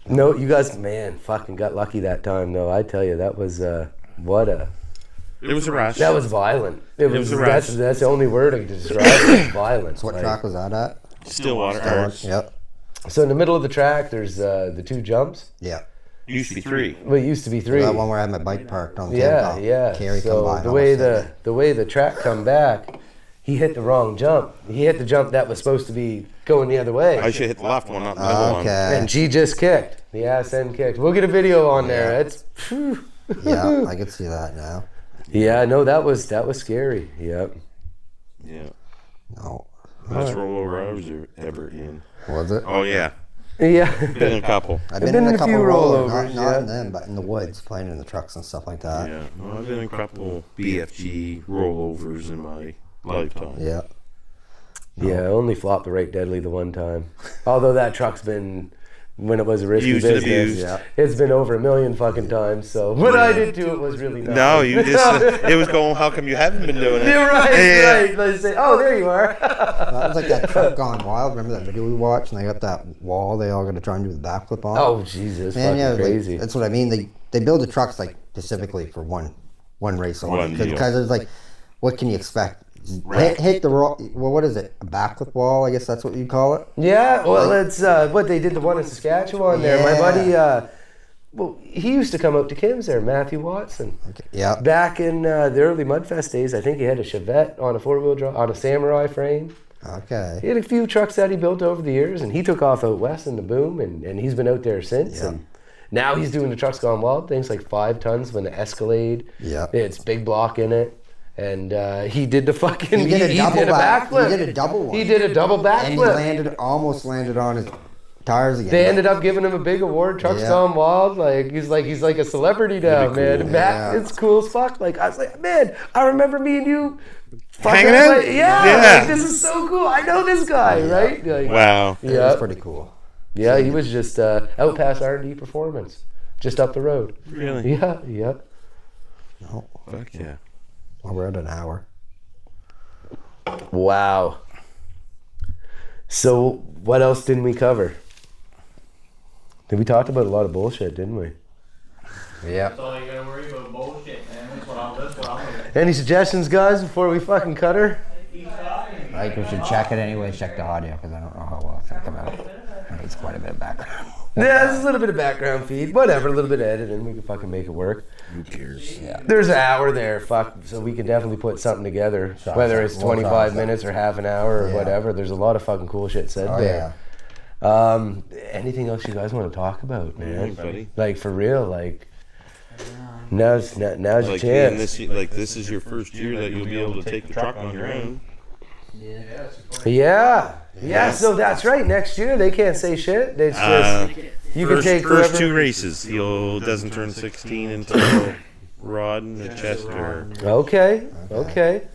Speaker 3: No, you guys, man, fucking got lucky that time, though. I tell you, that was
Speaker 4: It was a rush.
Speaker 3: that was violent. It was
Speaker 4: was a rush.
Speaker 3: that's the only word I can describe it. It's violent.
Speaker 2: What
Speaker 3: Like,
Speaker 2: track was that at?
Speaker 4: Stillwater. Ours.
Speaker 2: Yep.
Speaker 3: So in the middle of the track, there's the two jumps.
Speaker 2: Yeah.
Speaker 4: Used to be 3.
Speaker 3: Well, it used to be 3.
Speaker 2: That one where I had my bike parked on the
Speaker 3: Yeah,
Speaker 2: tabletop.
Speaker 3: yeah.
Speaker 2: Carrie come
Speaker 3: So
Speaker 2: by.
Speaker 3: the way the track come back, he hit the wrong jump. He hit the jump that was supposed to be going the other way.
Speaker 4: I should hit the left one, not the middle one.
Speaker 2: Okay.
Speaker 3: And she just kicked. The ass end kicked. We'll get a video on there. It's phew.
Speaker 2: Yeah, I can see that now.
Speaker 3: Yeah, no, that was scary. Yep.
Speaker 4: Yeah.
Speaker 2: No.
Speaker 4: Best rollover I was ever in.
Speaker 2: Was it?
Speaker 4: Oh yeah,
Speaker 3: Yeah.
Speaker 4: been in a couple.
Speaker 2: I've
Speaker 3: been in a
Speaker 2: couple
Speaker 3: few
Speaker 2: rollovers,
Speaker 3: rollovers,
Speaker 2: not in
Speaker 3: yeah.
Speaker 2: them, but in the woods, playing in the trucks and stuff like that.
Speaker 4: Yeah, well, I've been in a couple BFG rollovers in my lifetime.
Speaker 2: Yeah.
Speaker 3: Yeah, I only flopped the right deadly the one time. Although that truck's been, when it was a risky
Speaker 4: Used and
Speaker 3: business,
Speaker 4: abused.
Speaker 2: Yeah.
Speaker 3: it's been over 1 million fucking times. So what I did to it was really nothing.
Speaker 4: No, you just it was going. How come you haven't been doing it?
Speaker 3: You're right,
Speaker 4: Yeah.
Speaker 3: right. Let's say, oh, there you are.
Speaker 2: That was like that truck gone wild. Remember that video we watched? And they got that wall they all got to try and do the backflip on?
Speaker 3: Oh, Jesus,
Speaker 2: Man,
Speaker 3: fucking
Speaker 2: yeah,
Speaker 3: crazy.
Speaker 2: that's what I mean. They build the trucks like specifically for one race only.
Speaker 4: One deal.
Speaker 2: Because there's like, what can you expect?
Speaker 4: Right.
Speaker 2: Hit the well, what is it? A backflip wall? I guess that's what you call it.
Speaker 3: Yeah, well, it's what they did the one in Saskatchewan there. My
Speaker 2: Yeah.
Speaker 3: buddy, well, he used to come out to Kim's there, Matthew Watson.
Speaker 2: Okay. Yeah.
Speaker 3: Back in the early Mudfest days, I think he had a Chevette on a 4-wheel drive, on a Samurai frame. He
Speaker 2: Okay.
Speaker 3: had a few trucks that he built over the years, and he took off out west in the boom, and he's been out there since.
Speaker 2: Yeah.
Speaker 3: And now he's doing the trucks gone wild things like 5 tons with an Escalade.
Speaker 2: Yeah.
Speaker 3: It's big block in it. And he did the fucking.
Speaker 2: He did a double
Speaker 3: backflip.
Speaker 2: He did a double one.
Speaker 3: He did a double
Speaker 2: And he
Speaker 3: backflip.
Speaker 2: almost landed on his tires again.
Speaker 3: They ended up giving him a big award. Truck's gone wild. Like he's like a celebrity now, man.
Speaker 4: cool.
Speaker 3: Matt, it's cool as fuck. Like I was like, man, I remember me and you
Speaker 4: Hanging out?
Speaker 3: Like,
Speaker 4: Yeah.
Speaker 3: like, this is so cool. I know this guy, right? Like,
Speaker 4: Wow.
Speaker 2: It was pretty cool.
Speaker 3: Yeah, he was just out past R&D Performance, just up the road.
Speaker 4: Really?
Speaker 3: Yeah.
Speaker 2: No,
Speaker 4: Fuck yeah.
Speaker 2: well, we're at an hour.
Speaker 3: Wow. So what else didn't we cover? We talked about a lot of bullshit, didn't we?
Speaker 2: Yeah.
Speaker 6: That's all you gotta worry about, bullshit, man. That's what I'm gonna
Speaker 3: Any suggestions, guys, before we fucking cut her?
Speaker 2: I think we should check it anyway. Check the audio because I don't know how well it's gonna come out. It's quite a bit of background.
Speaker 3: Yeah, there's a little bit of background feed. Whatever, a little bit of editing. We can fucking make it work.
Speaker 4: Who cares?
Speaker 2: Yeah.
Speaker 3: There's an hour there, fuck. So we can definitely put something together. Whether it's 25 minutes or half an hour or
Speaker 2: Yeah.
Speaker 3: whatever. There's a lot of fucking cool shit said
Speaker 2: Oh
Speaker 3: there.
Speaker 2: yeah.
Speaker 3: Anything else you guys want to talk about, man?
Speaker 4: buddy.
Speaker 3: Like for real, like now's your
Speaker 4: Like,
Speaker 3: chance.
Speaker 4: man, this is your first year that you'll be able to take the truck on your own.
Speaker 3: Yeah. So that's right. Next year they can't say shit. It's just you can take
Speaker 4: First
Speaker 3: whoever.
Speaker 4: two races. He doesn't turn 16 until Rod and Chester.
Speaker 3: Okay. And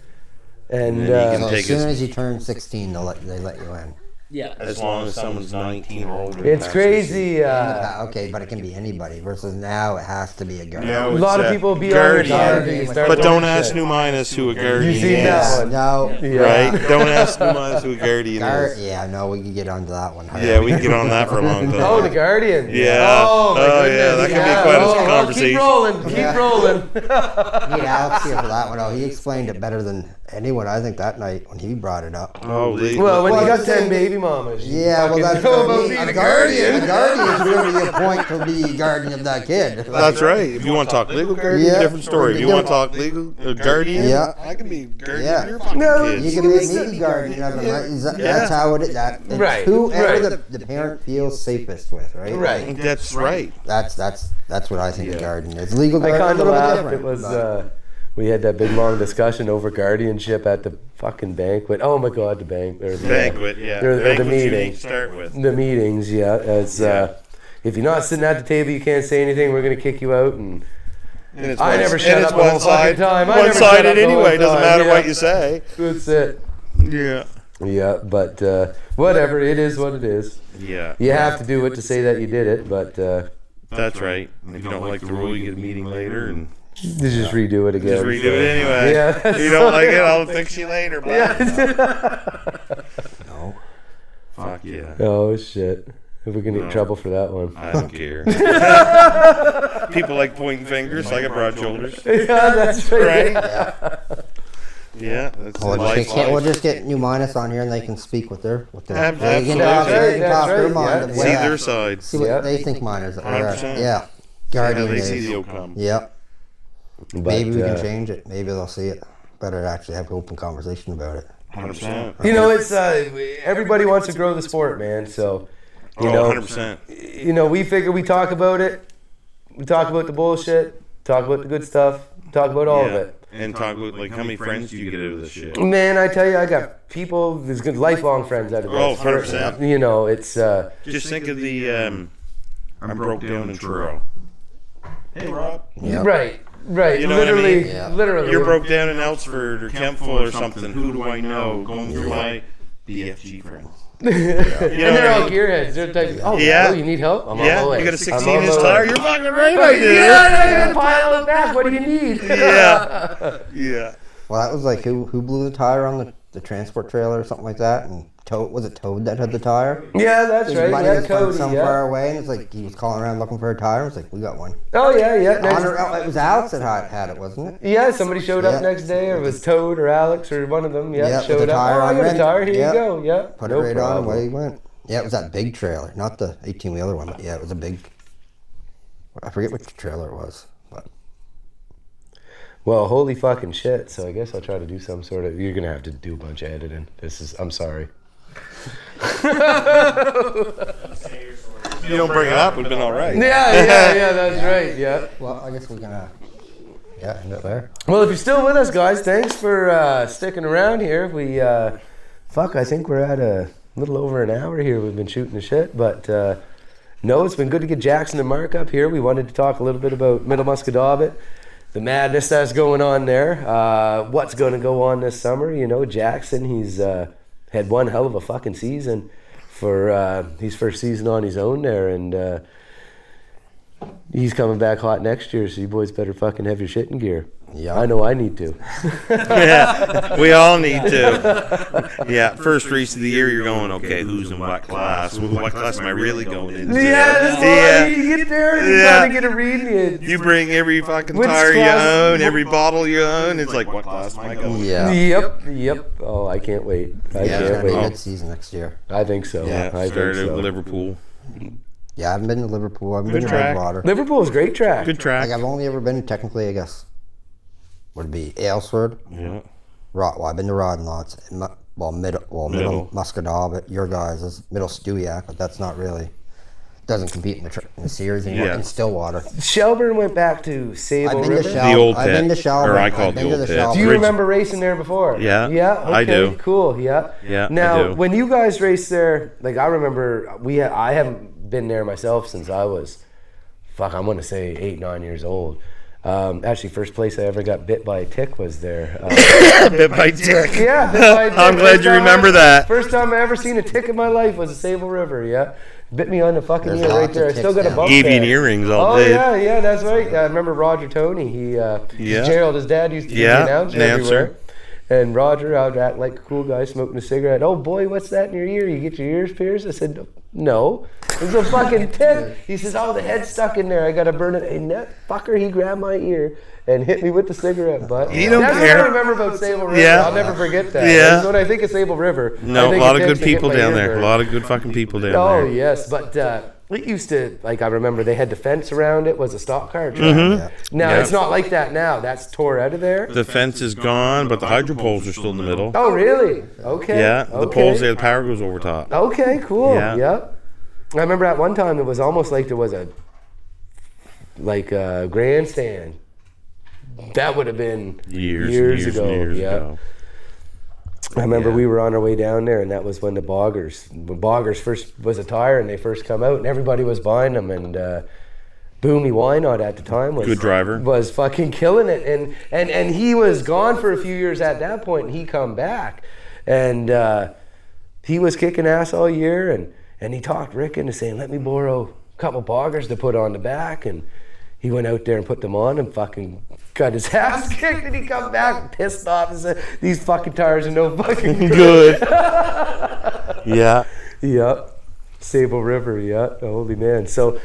Speaker 4: And you
Speaker 2: So
Speaker 4: can
Speaker 2: as
Speaker 4: take
Speaker 2: soon
Speaker 4: his-
Speaker 2: as you turn 16, they let you in.
Speaker 5: Yeah.
Speaker 4: As long as someone's 19 or older.
Speaker 3: it's crazy.
Speaker 2: Okay, but it can be anybody. Versus now, it has to be a guy.
Speaker 4: Yeah,
Speaker 3: A lot of people be on their
Speaker 4: Guardian.
Speaker 3: side until you start
Speaker 4: But don't
Speaker 3: doing
Speaker 4: ask
Speaker 3: shit.
Speaker 4: New Minus who a Guardian
Speaker 3: You seen
Speaker 4: is.
Speaker 3: that one?
Speaker 2: No.
Speaker 3: Yeah.
Speaker 4: Right? Don't ask New Minus who a Guardian is.
Speaker 2: Yeah, no, we can get onto that one.
Speaker 4: Yeah, we can get on that for a long time.
Speaker 3: Oh, the Guardian.
Speaker 4: Yeah.
Speaker 3: Oh, my
Speaker 4: Oh,
Speaker 3: goodness.
Speaker 4: yeah, that can be quite a conversation.
Speaker 3: Keep rolling. Keep
Speaker 2: Yeah.
Speaker 3: rolling.
Speaker 2: We had Alex here for that one. Oh, he explained it better than anyone, I think, that night when he brought it up.
Speaker 4: Oh,
Speaker 3: Well, when you
Speaker 2: Well,
Speaker 3: got
Speaker 2: the
Speaker 3: 10
Speaker 2: thing-
Speaker 3: baby mamas. you
Speaker 2: Yeah, well,
Speaker 3: fucking
Speaker 2: that's
Speaker 3: know
Speaker 2: what I
Speaker 3: about
Speaker 2: mean.
Speaker 3: being
Speaker 2: A
Speaker 3: a
Speaker 2: guardian.
Speaker 3: guardian.
Speaker 2: A guardian should give you a point to be guardian of that kid.
Speaker 4: That's right. If you want to talk legal guardian,
Speaker 2: Yeah.
Speaker 4: different story. If you want to talk legal guardian,
Speaker 2: Yeah.
Speaker 4: I can be guardian
Speaker 2: Yeah.
Speaker 4: of your fucking
Speaker 3: No,
Speaker 2: You
Speaker 4: kids.
Speaker 2: can make me guardian of him, right? That's how it is. It's
Speaker 3: Right,
Speaker 2: whoever
Speaker 3: right.
Speaker 2: the parent feels safest with, right?
Speaker 3: Right.
Speaker 4: That's right.
Speaker 2: That's what I think a guardian is. Legal
Speaker 3: I
Speaker 2: guardian, a
Speaker 3: kind of
Speaker 2: little bit
Speaker 3: laughed.
Speaker 2: different.
Speaker 3: It was,
Speaker 2: but-
Speaker 3: we had that big long discussion over guardianship at the fucking banquet. Oh my God, the banquet.
Speaker 4: Banquet, yeah.
Speaker 3: Or the
Speaker 4: Banquet you
Speaker 3: meeting.
Speaker 4: need to start with.
Speaker 3: The meetings, yeah. It's, if you're not sitting at the table, you can't say anything. We're gonna kick you out. And
Speaker 4: And it's
Speaker 3: I never shut
Speaker 4: and
Speaker 3: up
Speaker 4: it's
Speaker 3: the whole
Speaker 4: one side.
Speaker 3: fucking time. I never shut up
Speaker 4: One-sided
Speaker 3: the whole
Speaker 4: anyway. Doesn't
Speaker 3: time,
Speaker 4: matter
Speaker 3: yeah.
Speaker 4: what you say.
Speaker 3: that's it.
Speaker 4: Yeah.
Speaker 3: Yeah, but whatever. It is what it is.
Speaker 4: Yeah.
Speaker 3: You have to do it to say that you did it, but
Speaker 4: That's right. And if you don't like the rule, you get a meeting later and
Speaker 3: you just redo it again.
Speaker 4: just redo it anyway.
Speaker 3: Yeah.
Speaker 4: If you don't like it, I'll fix you later. Blah.
Speaker 2: no.
Speaker 4: Fuck yeah.
Speaker 3: Oh shit. If we can get in trouble for that one.
Speaker 4: I don't care. People like pointing fingers, so I got broad shoulders.
Speaker 3: Yeah, that's right.
Speaker 4: Right? Yeah, that's
Speaker 2: We'll
Speaker 4: life.
Speaker 2: just get New Minus on here and they can speak with their
Speaker 4: Absolutely.
Speaker 2: they can talk
Speaker 3: That's
Speaker 2: their
Speaker 3: right,
Speaker 2: mind.
Speaker 3: yeah.
Speaker 4: See their side.
Speaker 2: See what
Speaker 3: Yeah.
Speaker 2: they think mine is.
Speaker 4: 100%.
Speaker 2: Yeah.
Speaker 4: How
Speaker 2: Guardian
Speaker 4: they see
Speaker 2: is.
Speaker 4: the outcome.
Speaker 2: Yep.
Speaker 3: But,
Speaker 2: Maybe we can change it. Maybe they'll see it. Better to actually have an open conversation about it.
Speaker 4: 100%.
Speaker 3: You know, it's everybody wants to grow the sport, man. So, you know,
Speaker 4: 100%.
Speaker 3: you know, we figure we talk about it. We talk about the bullshit. Talk about the good stuff. Talk about all of
Speaker 4: Yeah.
Speaker 3: it.
Speaker 4: And talk about, like, how many friends do you get out of this shit?
Speaker 3: Man, I tell you, I got people. There's good lifelong friends out of this.
Speaker 4: Oh, 100%.
Speaker 3: You know, it's
Speaker 4: Just think of the, I'm broke down in Truro. Hey, Rob.
Speaker 2: Yep.
Speaker 3: right.
Speaker 4: You know what I
Speaker 3: literally,
Speaker 4: mean?
Speaker 2: Yeah.
Speaker 3: literally.
Speaker 4: You're broke down in Eltsford or Kempful or something. Who do I know? Going through my BFG friends.
Speaker 3: and they're all gearheads. They're like, oh,
Speaker 4: Yeah.
Speaker 3: oh, you need help? I'm on
Speaker 4: Yeah,
Speaker 3: my way.
Speaker 4: you got a
Speaker 3: I'm
Speaker 4: 16
Speaker 3: on my
Speaker 4: inch
Speaker 3: way.
Speaker 4: tire. You're fucking right, I do.
Speaker 3: Yeah, pile it back. What do you need?
Speaker 4: Yeah. Yeah.
Speaker 2: Well, that was like who blew the tire on the transport trailer or something like that, and was it Toad that had the tire?
Speaker 3: Yeah, that's
Speaker 2: His
Speaker 3: right.
Speaker 2: buddy
Speaker 3: Yeah,
Speaker 2: was from
Speaker 3: Cody.
Speaker 2: somewhere far
Speaker 3: Yeah.
Speaker 2: away, and it's like he was calling around looking for a tire. It's like we got one.
Speaker 3: Oh yeah, yeah.
Speaker 2: It was Alex that had it, wasn't it?
Speaker 3: Yeah, somebody showed up
Speaker 2: Yeah.
Speaker 3: next day, or it was Toad or Alex or one of them. Yeah,
Speaker 2: Yeah, with
Speaker 3: showed
Speaker 2: the
Speaker 3: up.
Speaker 2: tire
Speaker 3: Oh, I
Speaker 2: on
Speaker 3: got a
Speaker 2: ready.
Speaker 3: tire. Here
Speaker 2: Yeah.
Speaker 3: you go. Yeah,
Speaker 2: Put it
Speaker 3: no
Speaker 2: right on,
Speaker 3: problem.
Speaker 2: away he went. Yeah, it was that big trailer, not the 18-wheeler one, but yeah, it was a big. I forget which trailer it was, but
Speaker 3: Well, holy fucking shit. So I guess I'll try to do some sort of. You're gonna have to do a bunch of editing. I'm sorry.
Speaker 4: You don't bring it up, we've been all right.
Speaker 3: Yeah, that's right. Yeah.
Speaker 2: well, I guess we're gonna Yeah, end it there.
Speaker 3: Well, if you're still with us, guys, thanks for sticking around here. We, I think we're at a little over an hour here. We've been shooting the shit, but no, it's been good to get Jackson and Mark up here. We wanted to talk a little bit about Middle Musquodoboit, the madness that's going on there, what's going to go on this summer. You know, Jackson, he's had one hell of a fucking season for his first season on his own there, and he's coming back hot next year, so you boys better fucking have your shit in gear.
Speaker 2: Yeah.
Speaker 3: I know I need to.
Speaker 4: Yeah, we all need to. Yeah, first race of the year, you're going, okay, who's in what class? What class am I really going into?
Speaker 3: Yeah, you get there and you gotta get a read.
Speaker 4: You bring every fucking
Speaker 3: Which
Speaker 4: tire you
Speaker 3: class?
Speaker 4: own, every bottle you own. It's like, what class am I going?
Speaker 2: Yeah.
Speaker 3: Yep. Oh, I can't wait. I
Speaker 2: It's
Speaker 3: can't
Speaker 2: gonna be a
Speaker 3: wait.
Speaker 2: good season next year.
Speaker 3: I think so.
Speaker 4: Yeah,
Speaker 3: I think
Speaker 4: started
Speaker 3: so.
Speaker 4: at Liverpool.
Speaker 2: Yeah, I haven't been to Liverpool. I haven't been to
Speaker 4: track.
Speaker 2: Redwater.
Speaker 3: Liverpool's a great track.
Speaker 4: Good track.
Speaker 2: Like I've only ever been technically, I guess, would it be Aylesford?
Speaker 4: Yeah.
Speaker 2: Well, I've been to Rod and Lots. Middle Musquodoboit, your guys is Middle Stewiacke, but that's not really doesn't compete in the series anymore.
Speaker 4: Yeah.
Speaker 2: In Stillwater.
Speaker 3: Shelburne went back to Sable
Speaker 2: I've been
Speaker 3: River.
Speaker 2: to
Speaker 4: The old
Speaker 2: I've been
Speaker 4: pit,
Speaker 2: to Shelburne.
Speaker 4: or I call it
Speaker 2: I've
Speaker 4: the
Speaker 2: been to
Speaker 4: old pit.
Speaker 2: Shelburne.
Speaker 3: Do you
Speaker 4: Ridge-
Speaker 3: remember racing there before?
Speaker 4: Yeah,
Speaker 3: Yeah. Okay,
Speaker 4: I do.
Speaker 3: Cool. Yeah.
Speaker 4: Yeah, I
Speaker 3: Now,
Speaker 4: do.
Speaker 3: when you guys raced there, like I remember, I haven't been there myself since I was, I want to say 8, 9 years old. Actually, first place I ever got bit by a tick was there.
Speaker 4: Bit by tick.
Speaker 3: Yeah, bit by a tick.
Speaker 4: I'm glad
Speaker 3: First
Speaker 4: you
Speaker 3: time
Speaker 4: remember that.
Speaker 3: First time I ever seen a tick in my life was a Sable River. Yeah, bit me on the fucking
Speaker 2: There's
Speaker 3: ear right
Speaker 2: lots
Speaker 3: there. I
Speaker 2: of
Speaker 3: still
Speaker 2: ticks
Speaker 3: got a
Speaker 2: down
Speaker 3: bump
Speaker 4: Gave you
Speaker 3: there.
Speaker 4: an earrings all
Speaker 3: Oh
Speaker 4: day.
Speaker 3: yeah, that's right. I remember Roger Tony. Gerald, his dad used to be the announcer everywhere. And Roger, I would act like a cool guy smoking a cigarette. Oh boy, what's that in your ear? You get your ears pierced? I said, no. It's a fucking tick. He says, oh, the head's stuck in there. I gotta burn it. And that fucker, he grabbed my ear and hit me with the cigarette butt.
Speaker 4: He don't
Speaker 3: That's
Speaker 4: care.
Speaker 3: what I remember about Sable River.
Speaker 4: Yeah.
Speaker 3: I'll never forget that.
Speaker 4: Yeah.
Speaker 3: When I think of Sable River,
Speaker 4: No,
Speaker 3: I
Speaker 4: a
Speaker 3: think
Speaker 4: lot of
Speaker 3: ticks
Speaker 4: good
Speaker 3: that get
Speaker 4: people
Speaker 3: my
Speaker 4: down
Speaker 3: ear
Speaker 4: there. A
Speaker 3: burned.
Speaker 4: lot of good fucking people down
Speaker 3: Oh
Speaker 4: there.
Speaker 3: yes, but it used to, like, I remember they had the fence around it was a stock car track.
Speaker 2: Yeah.
Speaker 3: Now
Speaker 4: Yeah.
Speaker 3: it's not like that now. That's tore out of there.
Speaker 4: The fence is gone, but the hydro poles are still in the middle.
Speaker 3: Oh really? Okay.
Speaker 4: Yeah, the
Speaker 3: okay.
Speaker 4: poles there, the power goes over top.
Speaker 3: Okay, cool.
Speaker 4: Yeah.
Speaker 3: Yep. I remember at one time it was almost like there was a grandstand. That would have been years ago. I remember we were on our way down there, and that was when when Boggers first was a tire, and they first come out, and everybody was buying them, and Boomy Wynot at the time was
Speaker 4: Good driver.
Speaker 3: was fucking killing it, and he was gone for a few years at that point, and he come back, and he was kicking ass all year, and he talked Rick into saying, let me borrow a couple Boggers to put on the back, and he went out there and put them on and fucking got his ass kicked, and he come back pissed off and said, these fucking tires are no fucking
Speaker 4: Good. Yeah.
Speaker 3: Yep. Sable River, yeah. Holy man. So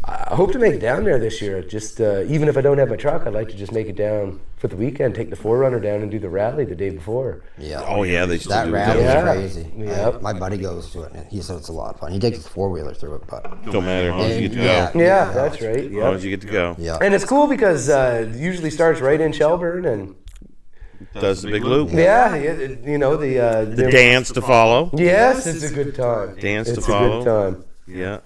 Speaker 3: I hope to make it down there this year. Just even if I don't have my truck, I'd like to just make it down for the weekend, take the 4Runner down and do the rally the day before.
Speaker 2: Yeah.
Speaker 4: Oh yeah, they still
Speaker 2: That
Speaker 4: do
Speaker 2: rally
Speaker 4: that.
Speaker 2: is crazy.
Speaker 3: Yep.
Speaker 2: My buddy goes to it, and he says it's a lot of fun. He takes his 4-wheeler through it, but
Speaker 4: Don't matter as long as you get to
Speaker 2: Yeah.
Speaker 4: go.
Speaker 3: Yeah, that's right.
Speaker 4: As long
Speaker 3: Yeah.
Speaker 4: as you get to go.
Speaker 2: yeah.
Speaker 3: And it's cool because it usually starts right in Shelburne, and
Speaker 4: Does the big loop.
Speaker 3: you know
Speaker 4: The dance to follow.
Speaker 3: Yes, it's a good time.
Speaker 4: Dance to
Speaker 3: it's
Speaker 4: follow.
Speaker 3: a good time.
Speaker 4: Yeah.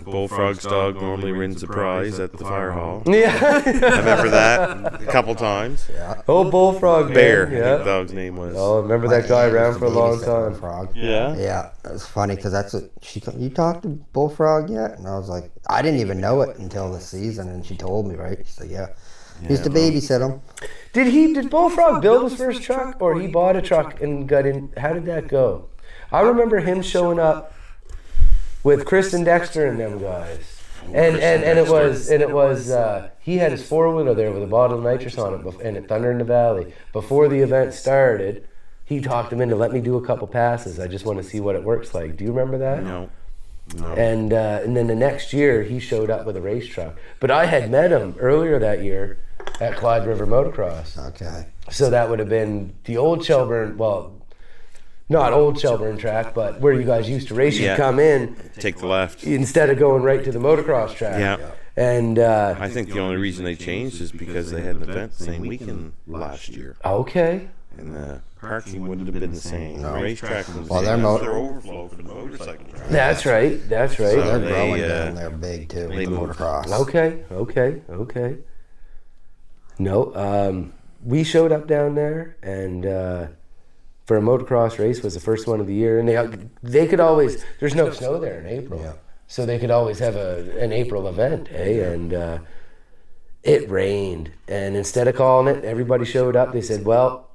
Speaker 4: Bullfrog's dog normally wins the prize at the fire hall.
Speaker 3: Yeah.
Speaker 4: I remember that a couple times.
Speaker 3: Oh, Bullfrog man.
Speaker 4: Bear, I think the
Speaker 3: Yeah.
Speaker 4: dog's name was.
Speaker 3: Oh, remember that guy around for a long time.
Speaker 2: Frog.
Speaker 4: Yeah.
Speaker 2: Yeah, it was funny because that's what you talked to Bullfrog yet? And I was like, I didn't even know it until this season, and she told me, right? She said, yeah. Used to babysit him.
Speaker 3: Did Bullfrog build his first truck, or he bought a truck and got in? How did that go? I remember him showing up with Kristen Dexter and them guys, and it was he had his 4-wheeler there with a bottle of nitrous on it, and at Thunder in the Valley before the event started. He talked him into let me do a couple passes. I just want to see what it works like. Do you remember that?
Speaker 4: No.
Speaker 3: And then the next year he showed up with a race truck. But I had met him earlier that year at Clyde River Motocross.
Speaker 2: Okay.
Speaker 3: So that would have been the old Shelburne, well, not old Shelburne track, but where you guys used to race. You'd
Speaker 4: Yeah.
Speaker 3: come in
Speaker 4: Take the left.
Speaker 3: instead of going right to the motocross track.
Speaker 4: Yeah.
Speaker 3: And
Speaker 4: I think the only reason they changed is because they had an event the same weekend last year.
Speaker 3: okay.
Speaker 4: And the parking wouldn't have been the same. The racetrack was the
Speaker 2: Well,
Speaker 4: same.
Speaker 2: their
Speaker 4: That's
Speaker 2: mo-
Speaker 4: their overflow for the motorcycle track.
Speaker 3: That's right. That's right.
Speaker 2: So they're
Speaker 4: they,
Speaker 2: growing down there big too with the
Speaker 4: moved.
Speaker 2: motocross.
Speaker 3: Okay. No. We showed up down there, and for a motocross race was the first one of the year, and they could always. There's no snow there in April, so they could always have an April event, and it rained, and instead of calling it, everybody showed up. They said, "Well,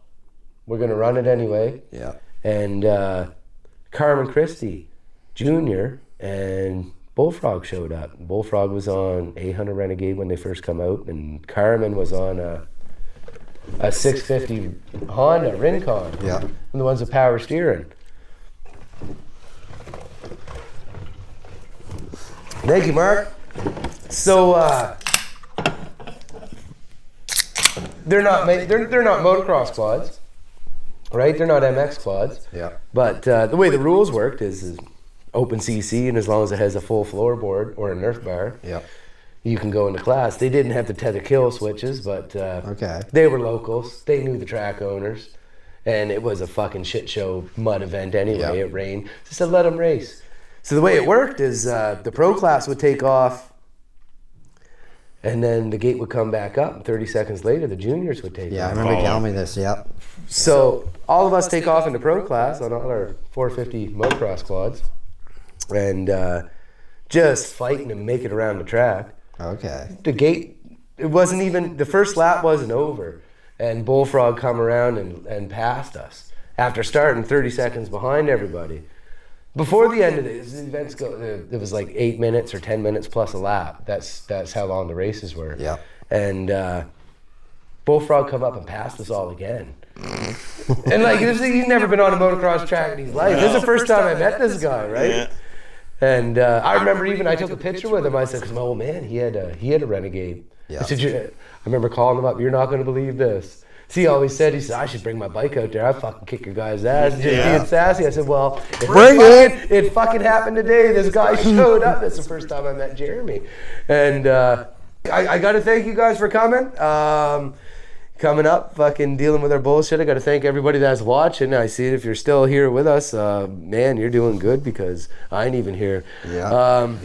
Speaker 3: we're going to run it anyway."
Speaker 2: Yeah.
Speaker 3: And Carmen Christie Jr. and Bullfrog showed up. Bullfrog was on 800 Renegade when they first come out, and Carmen was on a 650 Honda Rincon.
Speaker 2: Yeah.
Speaker 3: And the ones with power steering. Thank you, Mark. So they're not motocross quads, right? They're not MX quads.
Speaker 2: Yeah.
Speaker 3: But the way the rules worked is open CC, and as long as it has a full floorboard or a Nerf bar, you can go into class. They didn't have the tether kill switches, but they were locals. They knew the track owners, and it was a fucking shit show mud event anyway. It rained. Just to let them race. So the way it worked is the pro class would take off, and then the gate would come back up, and 30 seconds later the juniors would take off.
Speaker 2: Yeah, I remember you telling me this,
Speaker 3: So all of us take off into pro class on all our 450 motocross quads, and just fighting to make it around the track.
Speaker 2: Okay.
Speaker 3: The gate, it wasn't even, the first lap wasn't over, and Bullfrog come around and passed us after starting 30 seconds behind everybody. Before the end of the events it was like 8 minutes or 10 minutes plus a lap. That's how long the races were.
Speaker 2: Yeah.
Speaker 3: And Bullfrog come up and passed us all again. And like, he's never been on a motocross track in his life. This is the first time I met this guy, right?
Speaker 4: Yeah.
Speaker 3: And I remember even I took a picture with him. I said, because my old man, he had a Renegade.
Speaker 2: Yeah.
Speaker 3: I said, I remember calling him up. You're not going to believe this. So he always said, I should bring my bike out there. I'd fucking kick your guy's ass. Just being sassy. I said, well, it fucking happened today. This guy showed up. That's the first time I met Jeremy. And I got to thank you guys for coming. Coming up, fucking dealing with our bullshit. I got to thank everybody that's watching. I see it. If you're still here with us, man, you're doing good, because I ain't even here.
Speaker 2: Yeah.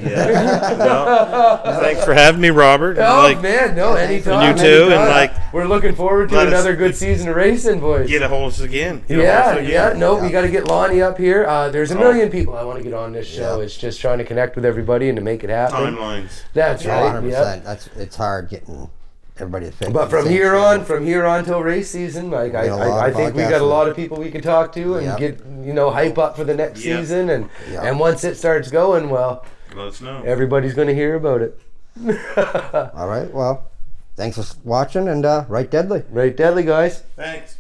Speaker 4: Thanks for having me, Robert.
Speaker 3: Man, no, anytime.
Speaker 4: And you too,
Speaker 3: anytime.
Speaker 4: and
Speaker 3: we're looking forward to another good season of racing, boys.
Speaker 4: get a hold of us again.
Speaker 3: We got to get Lonnie up here. There's a million people I want to get on this show. It's just trying to connect with everybody and to make it happen.
Speaker 4: Timelines.
Speaker 3: That's right.
Speaker 2: 100%. It's hard getting everybody to fit.
Speaker 3: But from here on till race season, like I think we got a lot of people we can talk to and get hype up for the next season, and once it starts going, well,
Speaker 4: let us know.
Speaker 3: Everybody's going to hear about it.
Speaker 2: All right. Well, thanks for watching, and right deadly.
Speaker 3: Right deadly, guys.
Speaker 4: Thanks.